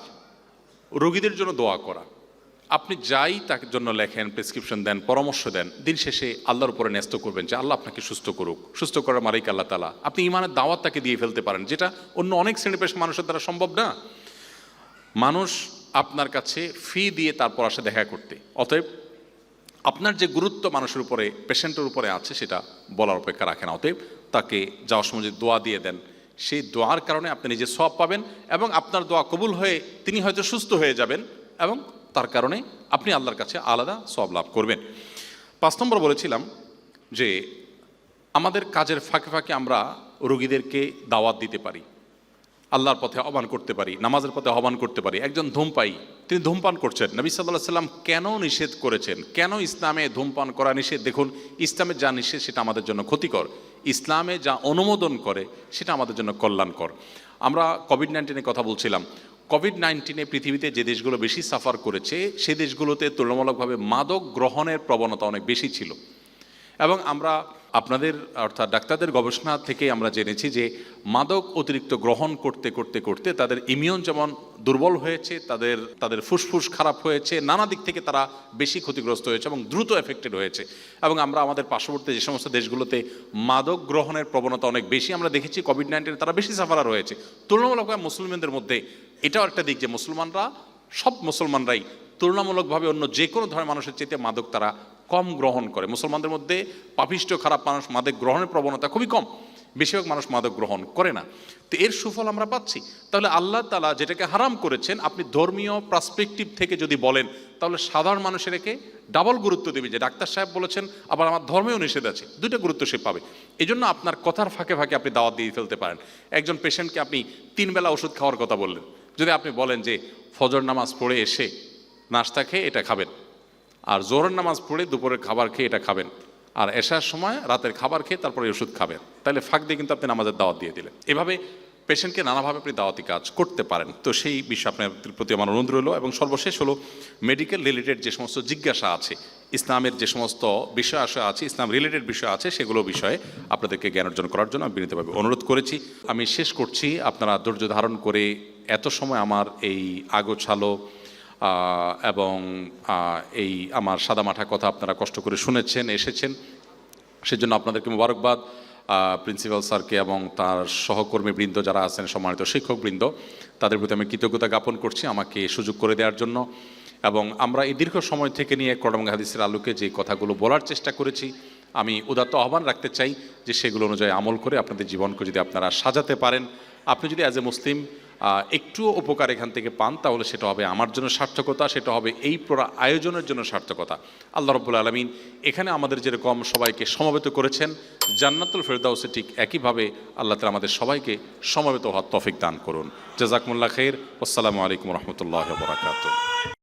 রোগীদের জন্য দোয়া করা। আপনি যাই তার জন্য লেখেন, প্রেসক্রিপশন দেন, পরামর্শ দেন, দিন শেষে আল্লাহর উপরে ন্যস্ত করবেন যে আল্লাহ আপনাকে সুস্থ করুক। সুস্থ করার মালিক আল্লাহ তাআলা। আপনি ইমানের দাওয়াত তাকে দিয়ে ফেলতে পারেন, যেটা অন্য অনেক শ্রেণী পেশা মানুষের দ্বারা সম্ভব না। মানুষ আপনার কাছে ফি দিয়ে তারপর আসে দেখা করতে। অতএব আপনার যে গুরুত্ব মানুষের উপরে, পেশেন্টের উপরে আছে, সেটা বলার অপেক্ষা রাখে না। অতএব তাকে যাওয়ার সময় যে দোয়া দিয়ে দেন, সেই দোয়ার কারণে আপনি নিজে সওয়াব পাবেন এবং আপনার দোয়া কবুল হয়ে তিনি হয়তো সুস্থ হয়ে যাবেন এবং তার কারণে আপনি আল্লাহর কাছে আলাদা সওয়াব লাভ করবেন। 5 নম্বর বলেছিলাম যে আমাদের কাজের ফাঁকে ফাঁকে আমরা রোগীদেরকে দাওয়াত দিতে পারি, আল্লাহর পথে আহ্বান করতে পারি, নামাজের পথে আহ্বান করতে পারি। একজন ধূমপায়ী, তিনি ধূমপান করছেন, নবী সাল্লাল্লাহু আলাইহি সাল্লাম কেন নিষেধ করেছেন, কেন ইসলামে ধূমপান করা নিষেধ? দেখুন, ইসলামে যা নিষেধ সেটা আমাদের জন্য ক্ষতিকর, ইসলামে যা অনুমোদন করে সেটা আমাদের জন্য কল্যাণকর। আমরা কোভিড-19 কথা বলছিলাম। কোভিড-19 পৃথিবীতে যে দেশগুলো বেশি সাফার করেছে সেই দেশগুলোতে তুলনামূলকভাবে মাদক গ্রহণের প্রবণতা অনেক বেশি ছিল। এবং আমরা আপনাদের অর্থাৎ ডাক্তারদের গবেষণা থেকে আমরা জেনেছি যে মাদক অতিরিক্ত গ্রহণ করতে করতে করতে তাদের ইমিউন যেমন দুর্বল হয়েছে, তাদের ফুসফুস খারাপ হয়েছে, নানা দিক থেকে তারা বেশি ক্ষতিগ্রস্ত হয়েছে এবং দ্রুত এফেক্টেড হয়েছে। এবং আমরা আমাদের পার্শ্ববর্তী যে সমস্ত দেশগুলোতে মাদক গ্রহণের প্রবণতা অনেক বেশি, আমরা দেখেছি কোভিড-19 তারা বেশি সাফারার হয়েছে তুলনামূলকভাবে মুসলমানদের মধ্যে। এটাও একটা দিক যে সব মুসলমানরাই তুলনামূলকভাবে অন্য যে কোনো ধরনের মানুষের চাইতে মাদক তারা কম গ্রহণ করে। মুসলমানদের মধ্যে পাপিষ্ট খারাপ মানুষ মাদক গ্রহণের প্রবণতা খুবই কম, বেশিরভাগ মানুষ মাদক গ্রহণ করে না। তো এর সুফল আমরা পাচ্ছি। তাহলে আল্লাহ তাআলা যেটাকে হারাম করেছেন, আপনি ধর্মীয় পার্সপেক্টিভ থেকে যদি বলেন তাহলে সাধারণ মানুষের একে ডাবল গুরুত্ব দেবে যে ডাক্তার সাহেব বলেছেন, আবার আমার ধর্মেও নিষেধ আছে, দুইটা গুরুত্ব সে পাবে। এই জন্য আপনার কথার ফাঁকে ফাঁকে আপনি দাওয়াত দিয়ে ফেলতে পারেন। একজন পেশেন্টকে আপনি 3 বেলা ওষুধ খাওয়ার কথা বললেন, যদি আপনি বলেন যে ফজর নামাজ পড়ে এসে নাস্তা খেয়ে এটা খাবেন, আর জোহরের নামাজ পড়ে দুপুরের খাবার খেয়ে এটা খাবেন, আর এশার সময় রাতের খাবার খেয়ে তারপরে ওষুধ খাবেন, তাহলে ফাঁক দিয়ে কিন্তু আপনি নামাজের দাওয়াত দিয়ে দিলেন। এভাবে পেশেন্টকে নানাভাবে আপনি দাওয়াতি কাজ করতে পারেন। তো সেই বিষয়ে আপনার প্রতি আমার অনুরোধ রইল। এবং সর্বশেষ হলো মেডিকেল রিলেটেড যে সমস্ত জিজ্ঞাসা আছে, ইসলামের যে সমস্ত বিষয় আছে, ইসলাম রিলেটেড বিষয় আছে, সেগুলো বিষয়ে আপনাদেরকে জ্ঞান অর্জন করার জন্য আমি বিনীতভাবে অনুরোধ করেছি। আমি শেষ করছি, আপনারা ধৈর্য ধারণ করে এত সময় আমার এই আগোছালো এবং এই আমার সাদামাঠা কথা আপনারা কষ্ট করে শুনেছেন, এসেছেন, সেজন্য আপনাদেরকে মোবারকবাদ। প্রিন্সিপাল স্যারকে এবং তার সহকর্মীবৃন্দ যারা আছেন, সম্মানিত শিক্ষকবৃন্দ, তাদের প্রতি আমি কৃতজ্ঞতা জ্ঞাপন করছি আমাকে সুযোগ করে দেওয়ার জন্য। এবং আমরা এই দীর্ঘ সময় থেকে নিয়ে কোরআন এবং হাদিসের আলোকে যে কথাগুলো বলার চেষ্টা করেছি, আমি উদাত্ত আহ্বান রাখতে চাই যে সেগুলো অনুযায়ী আমল করে আপনাদের জীবনকে যদি আপনারা সাজাতে পারেন, আপনি যদি অ্যাজ এ মুসলিম একটুও উপকার এখান থেকে পান, তাহলে সেটা হবে আমার জন্য সার্থকতা, সেটা হবে এই পুরো আয়োজনের জন্য সার্থকতা। আল্লাহ রাব্বুল আলামিন এখানে আমাদের যেরকম সবাইকে সমবেত করেছেন, জান্নাতুল ফেরদাউসে ঠিক একইভাবে আল্লাহ তাআলা আমাদের সবাইকে সমবেত হওয়ার তৌফিক দান করুন। জাযাকুমুল্লাহ খাইর। আসসালামু আলাইকুম ওয়া রাহমাতুল্লাহি ওয়া বারাকাতুহু।